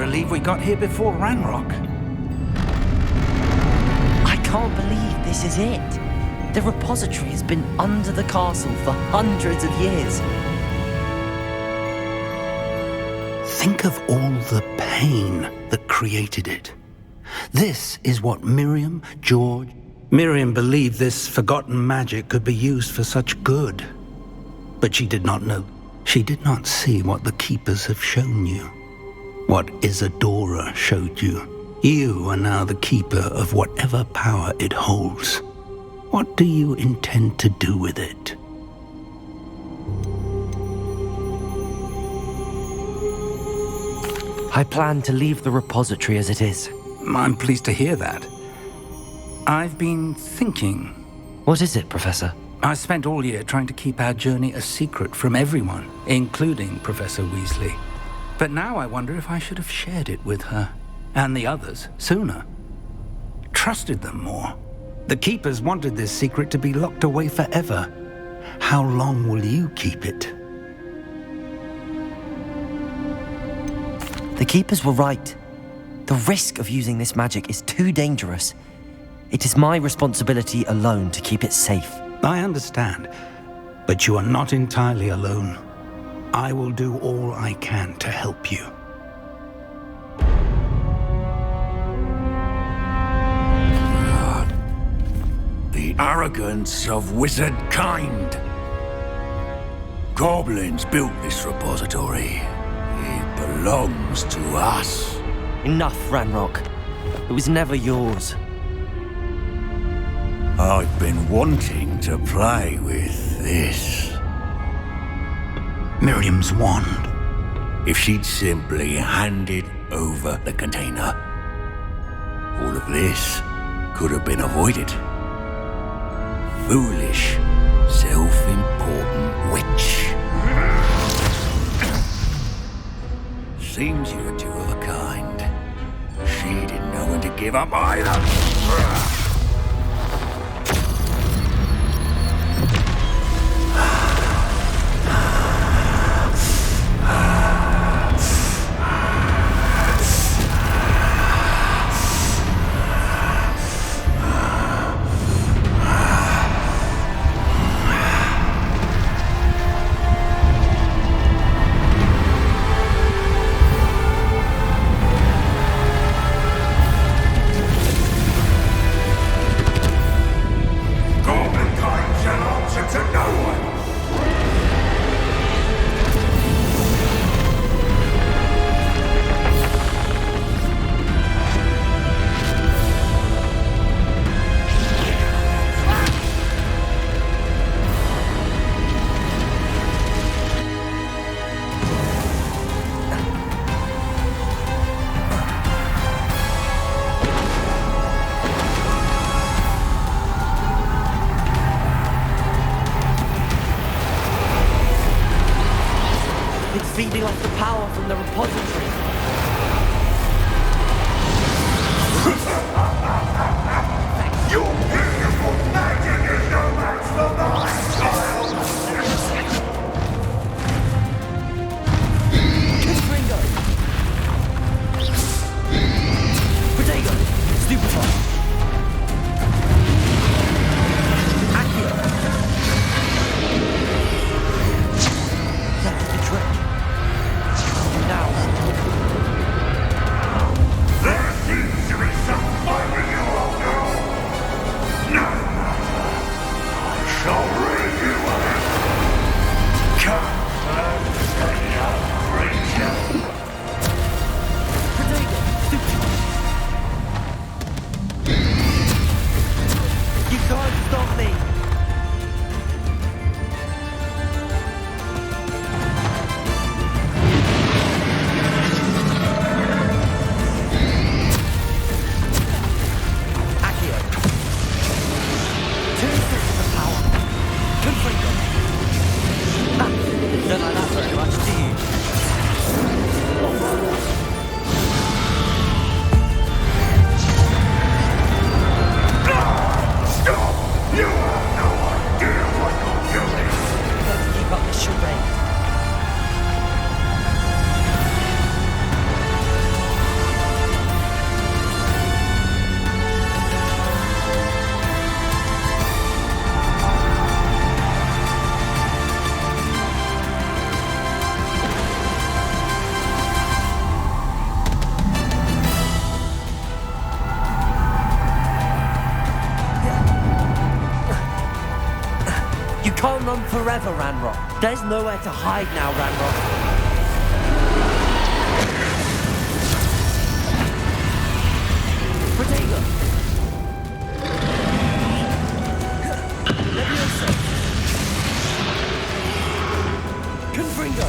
believe we got here before Ranrock. I can't believe this is it. The repository has been under the castle for hundreds of years. Think of all the pain that created it. This is what Miriam, George... Miriam believed this forgotten magic could be used for such good. But she did not know. She did not see what the Keepers have shown you. What Isadora showed you. You are now the Keeper of whatever power it holds. What do you intend to do with it? I plan to leave the repository as it is. I'm pleased to hear that. I've been thinking. What is it, Professor? I spent all year trying to keep our journey a secret from everyone, including Professor Weasley. But now I wonder if I should have shared it with her, and the others, sooner. Trusted them more. The Keepers wanted this secret to be locked away forever. How long will you keep it? The Keepers were right. The risk of using this magic is too dangerous. It is my responsibility alone to keep it safe. I understand, but you are not entirely alone. I will do all I can to help you. The arrogance of wizard kind. Goblins built this repository. It belongs to us. Enough, Ranrock. It was never yours. I've been wanting to play with this. Miriam's wand. If she'd simply handed over the container, all of this could have been avoided. Foolish, self-important witch. Seems you're two of a kind. She didn't know when to give up either. forever, Ranrock. There's nowhere to hide now, Ranrock. Protego! Levioso! Confringo!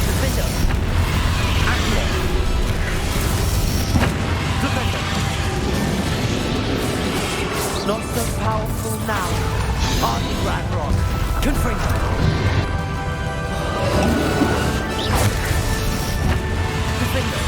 Defender! Accio! Defender! Not so powerful now, are you, Ranrock? Confringo! Defender!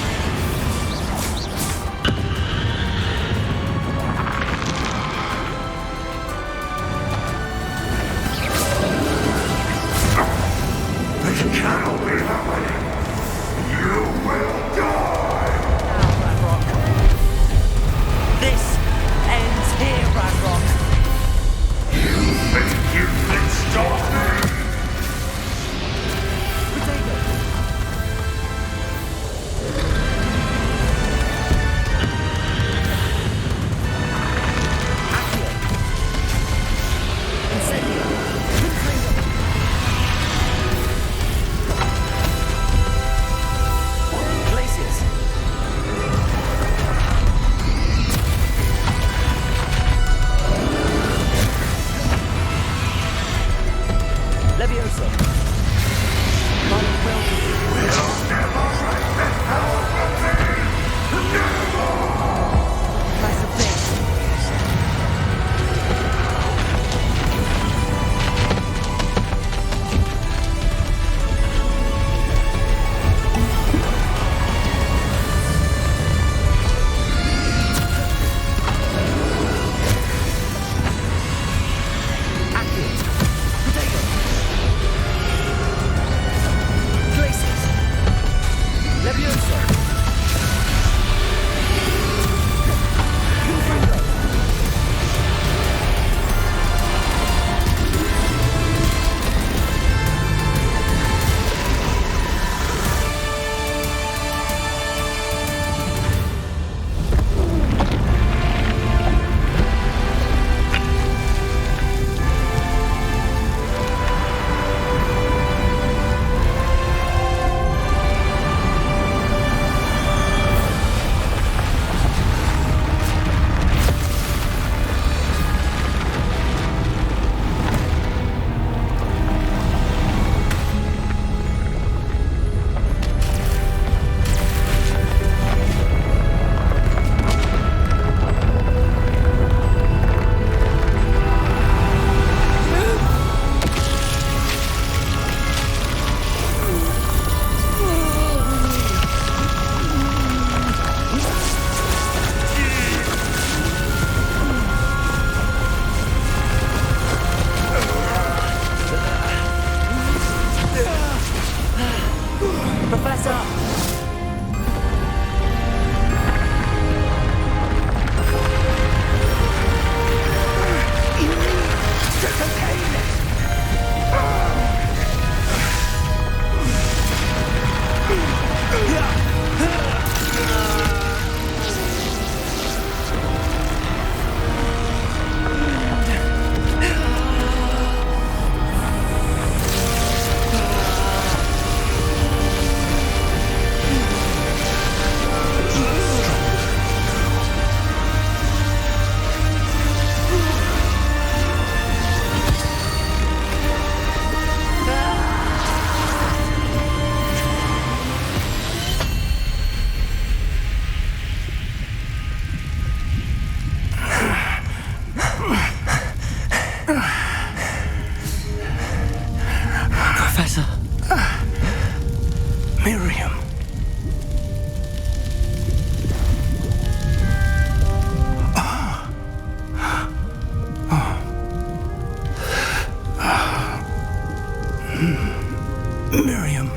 Miriam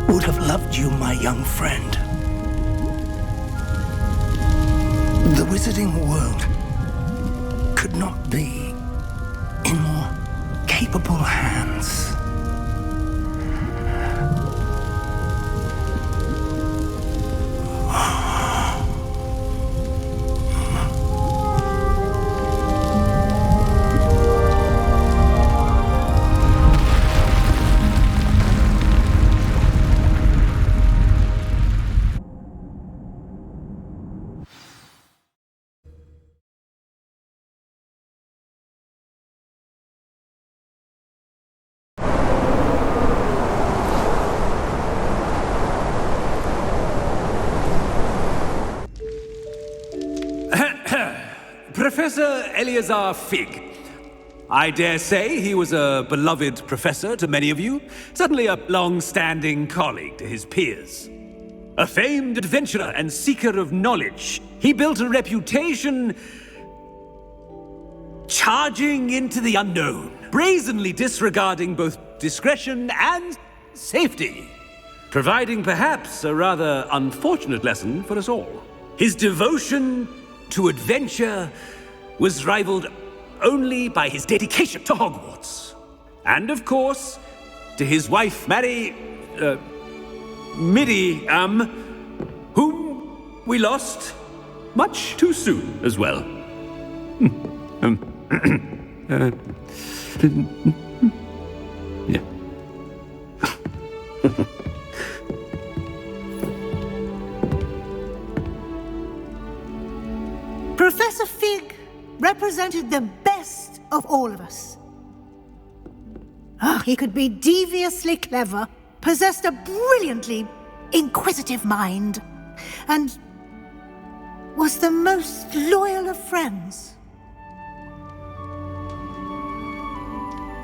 would have loved you, my young friend. The wizarding world could not be in more capable hands. Professor Eleazar Fig. I dare say he was a beloved professor to many of you, certainly a long-standing colleague to his peers. A famed adventurer and seeker of knowledge, he built a reputation charging into the unknown, brazenly disregarding both discretion and safety, providing perhaps a rather unfortunate lesson for us all. His devotion to adventure was rivaled only by his dedication to Hogwarts. And of course, to his wife, Midi, whom we lost much too soon as well. Yeah. Professor Fig represented the best of all of us. He could be deviously clever, possessed a brilliantly inquisitive mind, and was the most loyal of friends.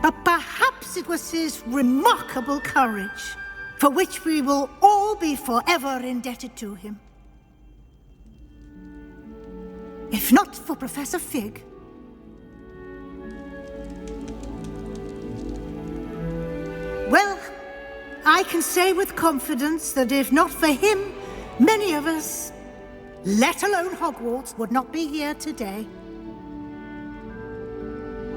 But perhaps it was his remarkable courage, for which we will all be forever indebted to him. If not for Professor Fig, well, I can say with confidence that if not for him, many of us, let alone Hogwarts, would not be here today.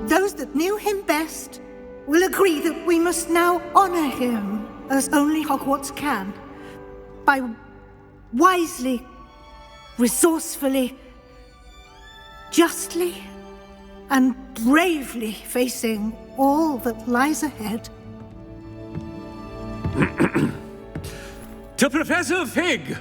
Those that knew him best will agree that we must now honor him as only Hogwarts can, by wisely, resourcefully, justly, and bravely facing all that lies ahead. To Professor Fig!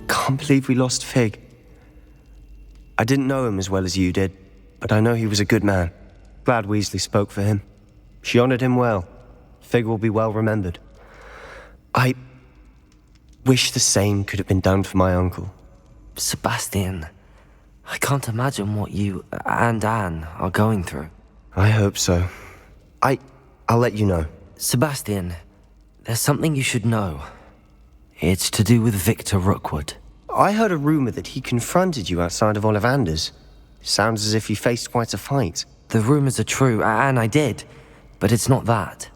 Can't believe we lost Fig. I didn't know him as well as you did, but I know he was a good man. Glad Weasley spoke for him. She honored him well. Fig will be well remembered. I wish the same could have been done for my uncle. Sebastian, I can't imagine what you and Anne are going through. I hope so. I'll let you know. Sebastian, there's something you should know. It's to do with Victor Rookwood. I heard a rumor that he confronted you outside of Ollivander's. Sounds as if you faced quite a fight. The rumors are true, and I did, but it's not that.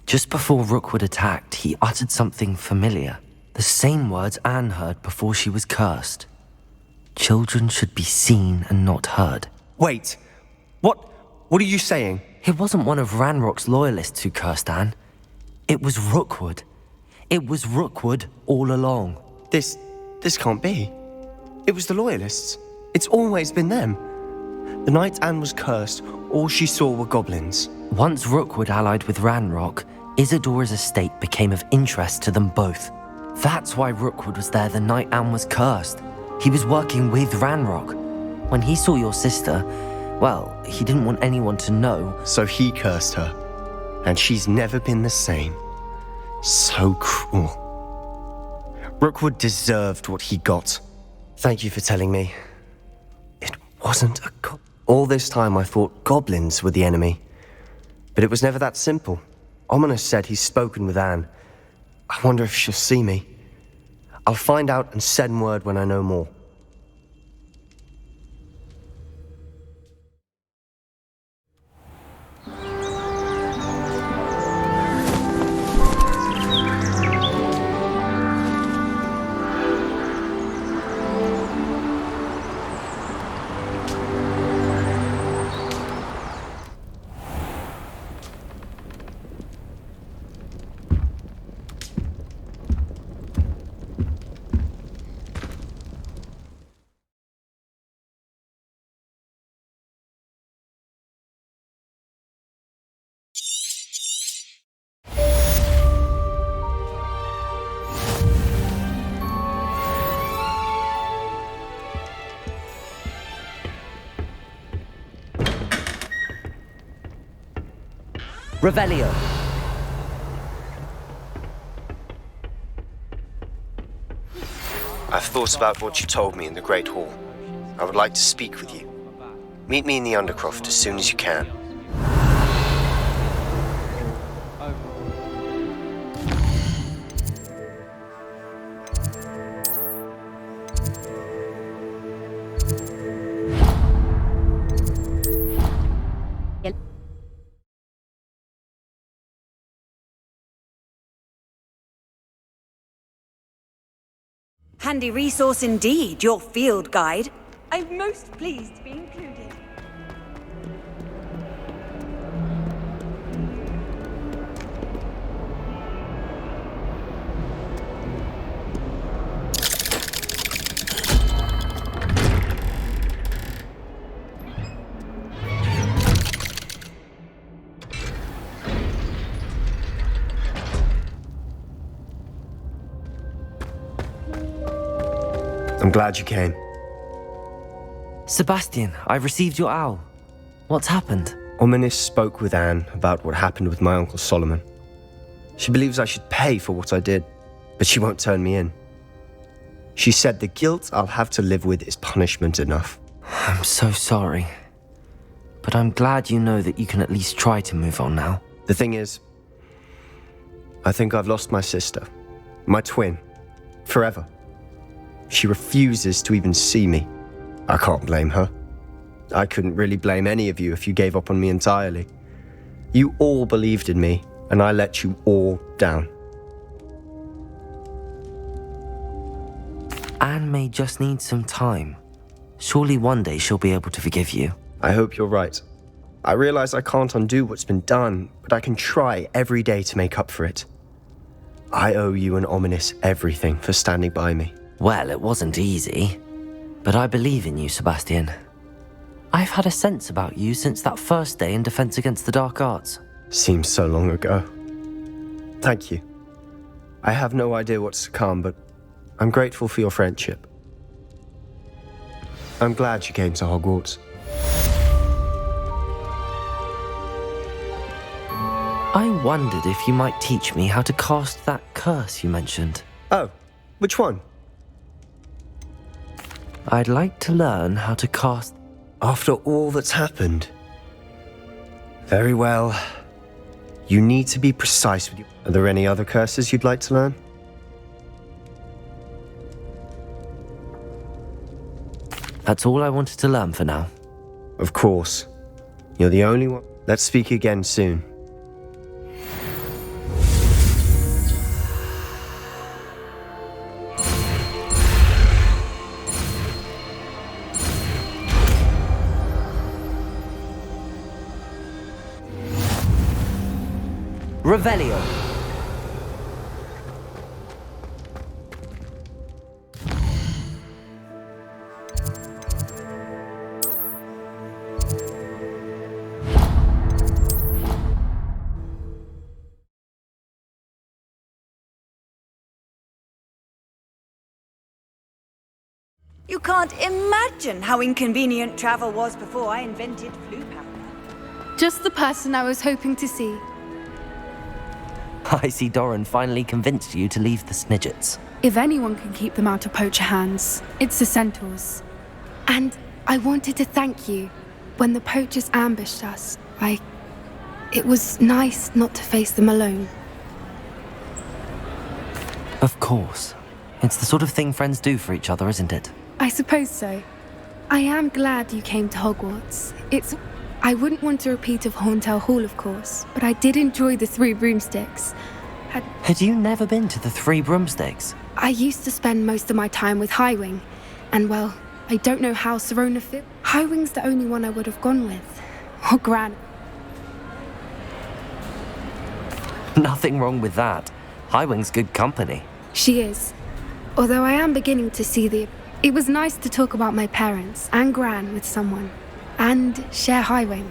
Just before Rookwood attacked, he uttered something familiar. The same words Anne heard before she was cursed. Children should be seen and not heard. Wait, what are you saying? It wasn't one of Ranrock's loyalists who cursed Anne. It was Rookwood. It was Rookwood all along. This can't be. It was the Loyalists. It's always been them. The night Anne was cursed, all she saw were goblins. Once Rookwood allied with Ranrock, Isadora's estate became of interest to them both. That's why Rookwood was there the night Anne was cursed. He was working with Ranrock. When he saw your sister, well, he didn't want anyone to know. So he cursed her. And she's never been the same. So cruel. Rookwood deserved what he got. Thank you for telling me. It wasn't a All this time I thought goblins were the enemy. But it was never that simple. Ominous said he's spoken with Anne. I wonder if she'll see me. I'll find out and send word when I know more. Revelio. I've thought about what you told me in the Great Hall. I would like to speak with you. Meet me in the Undercroft as soon as you can. Handy resource indeed, your field guide. I'm most pleased to be included. I'm glad you came. Sebastian, I received your owl. What's happened? Ominis spoke with Anne about what happened with my Uncle Solomon. She believes I should pay for what I did, but she won't turn me in. She said the guilt I'll have to live with is punishment enough. I'm so sorry. But I'm glad you know that you can at least try to move on now. The thing is, I think I've lost my sister, my twin, forever. She refuses to even see me. I can't blame her. I couldn't really blame any of you if you gave up on me entirely. You all believed in me, and I let you all down. Anne may just need some time. Surely one day she'll be able to forgive you. I hope you're right. I realize I can't undo what's been done, but I can try every day to make up for it. I owe you and Ominis everything for standing by me. Well, it wasn't easy, but I believe in you, Sebastian. I've had a sense about you since that first day in Defense Against the Dark Arts. Seems so long ago. Thank you. I have no idea what's to come, but I'm grateful for your friendship. I'm glad you came to Hogwarts. I wondered if you might teach me how to cast that curse you mentioned. Oh, which one? I'd like to learn how to cast... After all that's happened? Very well. You need to be precise with you. Are there any other curses you'd like to learn? That's all I wanted to learn for now. Of course. You're the only one. Let's speak again soon. Revelio. You can't imagine how inconvenient travel was before I invented flu powder. Just the person I was hoping to see. I see Doran finally convinced you to leave the Snidgets. If anyone can keep them out of poacher hands, it's the centaurs. And I wanted to thank you. When the poachers ambushed us, it was nice not to face them alone. Of course. It's the sort of thing friends do for each other, isn't it? I suppose so. I am glad you came to Hogwarts. I wouldn't want a repeat of Horntail Hall, of course, but I did enjoy the Three Broomsticks. Had you never been to the Three Broomsticks? I used to spend most of my time with Highwing, and well, I don't know how Serona fit. Highwing's the only one I would have gone with. Or Gran. Nothing wrong with that. Highwing's good company. She is. Although I am beginning to see It was nice to talk about my parents and Gran with someone. And share Highwing.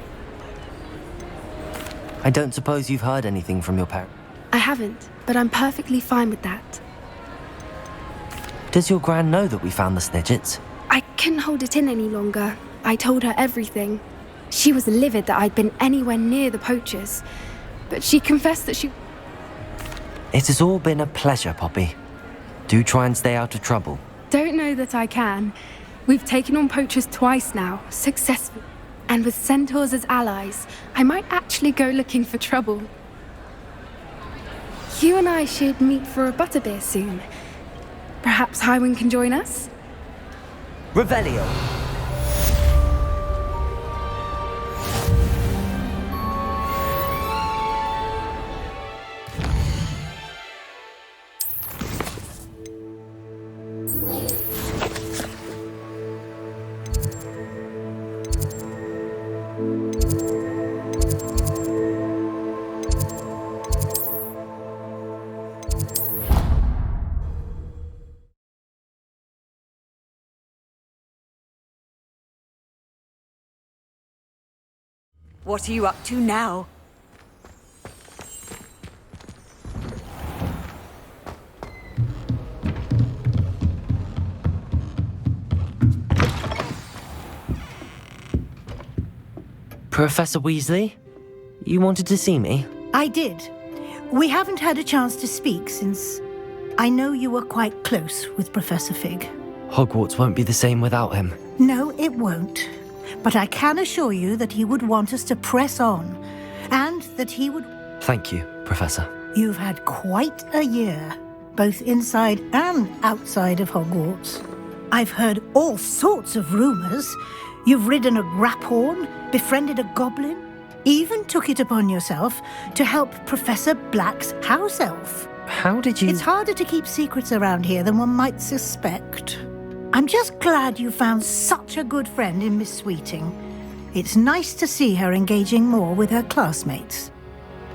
I don't suppose you've heard anything from your parents? I haven't, but I'm perfectly fine with that. Does your Gran know that we found the Snidgets? I couldn't hold it in any longer. I told her everything. She was livid that I'd been anywhere near the poachers. but she confessed that she... It has all been a pleasure, Poppy. Do try and stay out of trouble. Don't know that I can. We've taken on poachers twice now, successfully. And with centaurs as allies, I might actually go looking for trouble. You and I should meet for a butterbeer soon. Perhaps Highwind can join us? Revelio! What are you up to now? Professor Weasley? You wanted to see me? I did. We haven't had a chance to speak since I know you were quite close with Professor Fig. Hogwarts won't be the same without him. No, it won't. But I can assure you that he would want us to press on, and that he would... Thank you, Professor. You've had quite a year, both inside and outside of Hogwarts. I've heard all sorts of rumors. You've ridden a graphorn, befriended a goblin, even took it upon yourself to help Professor Black's house elf. How did you... It's harder to keep secrets around here than one might suspect. I'm just glad you found such a good friend in Miss Sweeting. It's nice to see her engaging more with her classmates.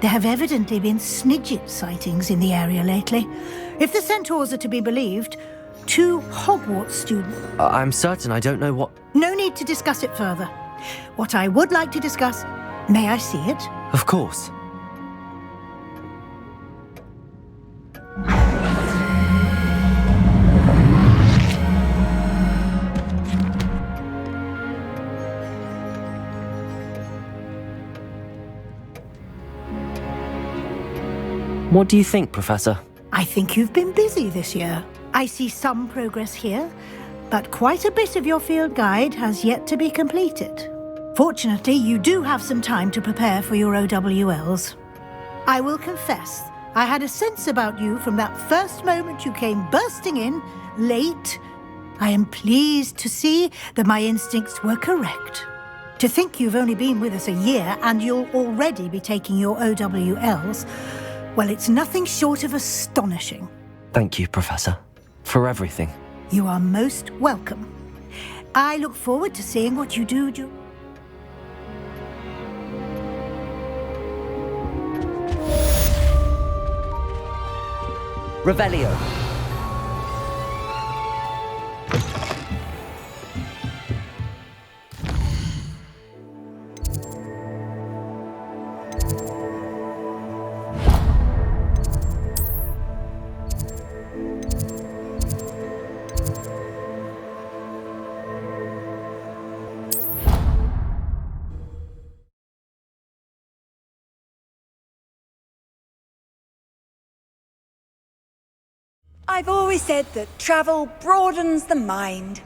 There have evidently been Snidget sightings in the area lately. If the centaurs are to be believed, 2 Hogwarts students... I'm certain I don't know what... No need to discuss it further. What I would like to discuss... May I see it? Of course. What do you think, Professor? I think you've been busy this year. I see some progress here, but quite a bit of your field guide has yet to be completed. Fortunately, you do have some time to prepare for your OWLs. I will confess, I had a sense about you from that first moment you came bursting in, late. I am pleased to see that my instincts were correct. To think you've only been with us a year and you'll already be taking your OWLs, well, it's nothing short of astonishing. Thank you, Professor, for everything. You are most welcome. I look forward to seeing what you do. Revelio. I've always said that travel broadens the mind.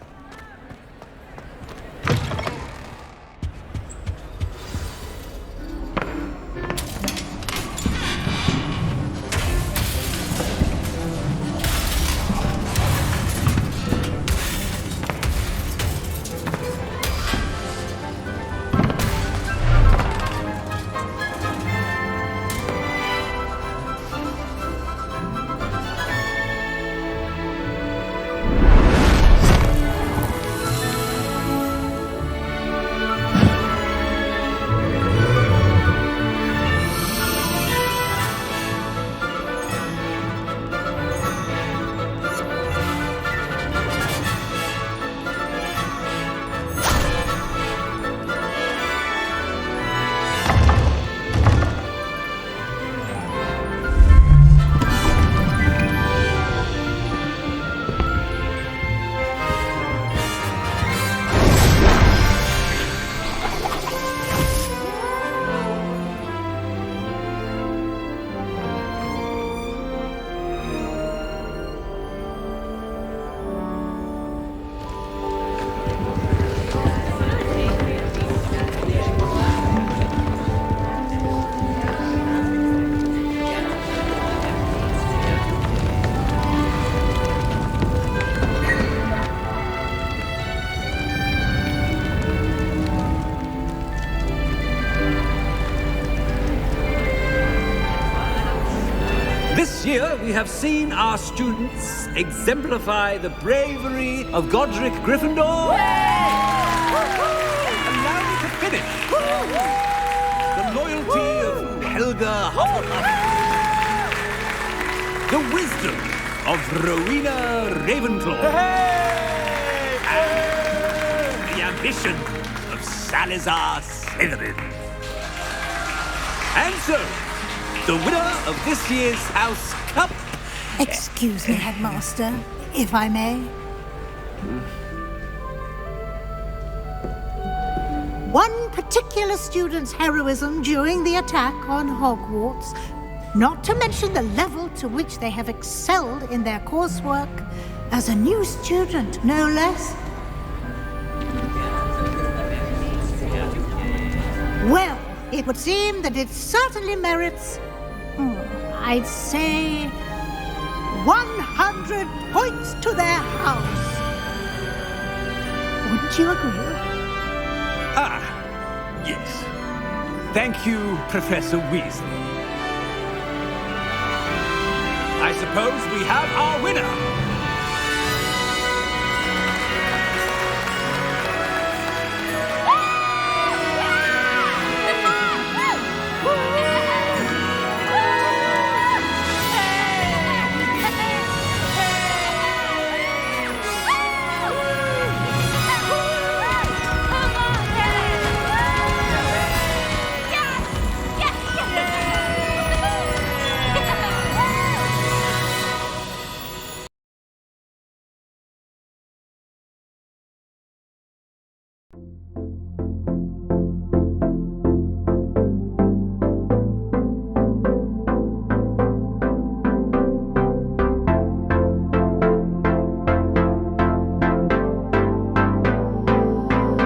year, we have seen our students exemplify the bravery of Godric Gryffindor. Allow me to finish. The loyalty of Helga Hufflepuff. The wisdom of Rowena Ravenclaw. And the ambition of Salazar Slytherin. And so, the winner of this year's House Cup... Excuse me, Headmaster, if I may. One particular student's heroism during the attack on Hogwarts, not to mention the level to which they have excelled in their coursework, as a new student, no less. Well, it would seem that it certainly merits, I'd say, 100 points to their house. Wouldn't you agree? Ah, yes. Thank you, Professor Weasley. I suppose we have our winner.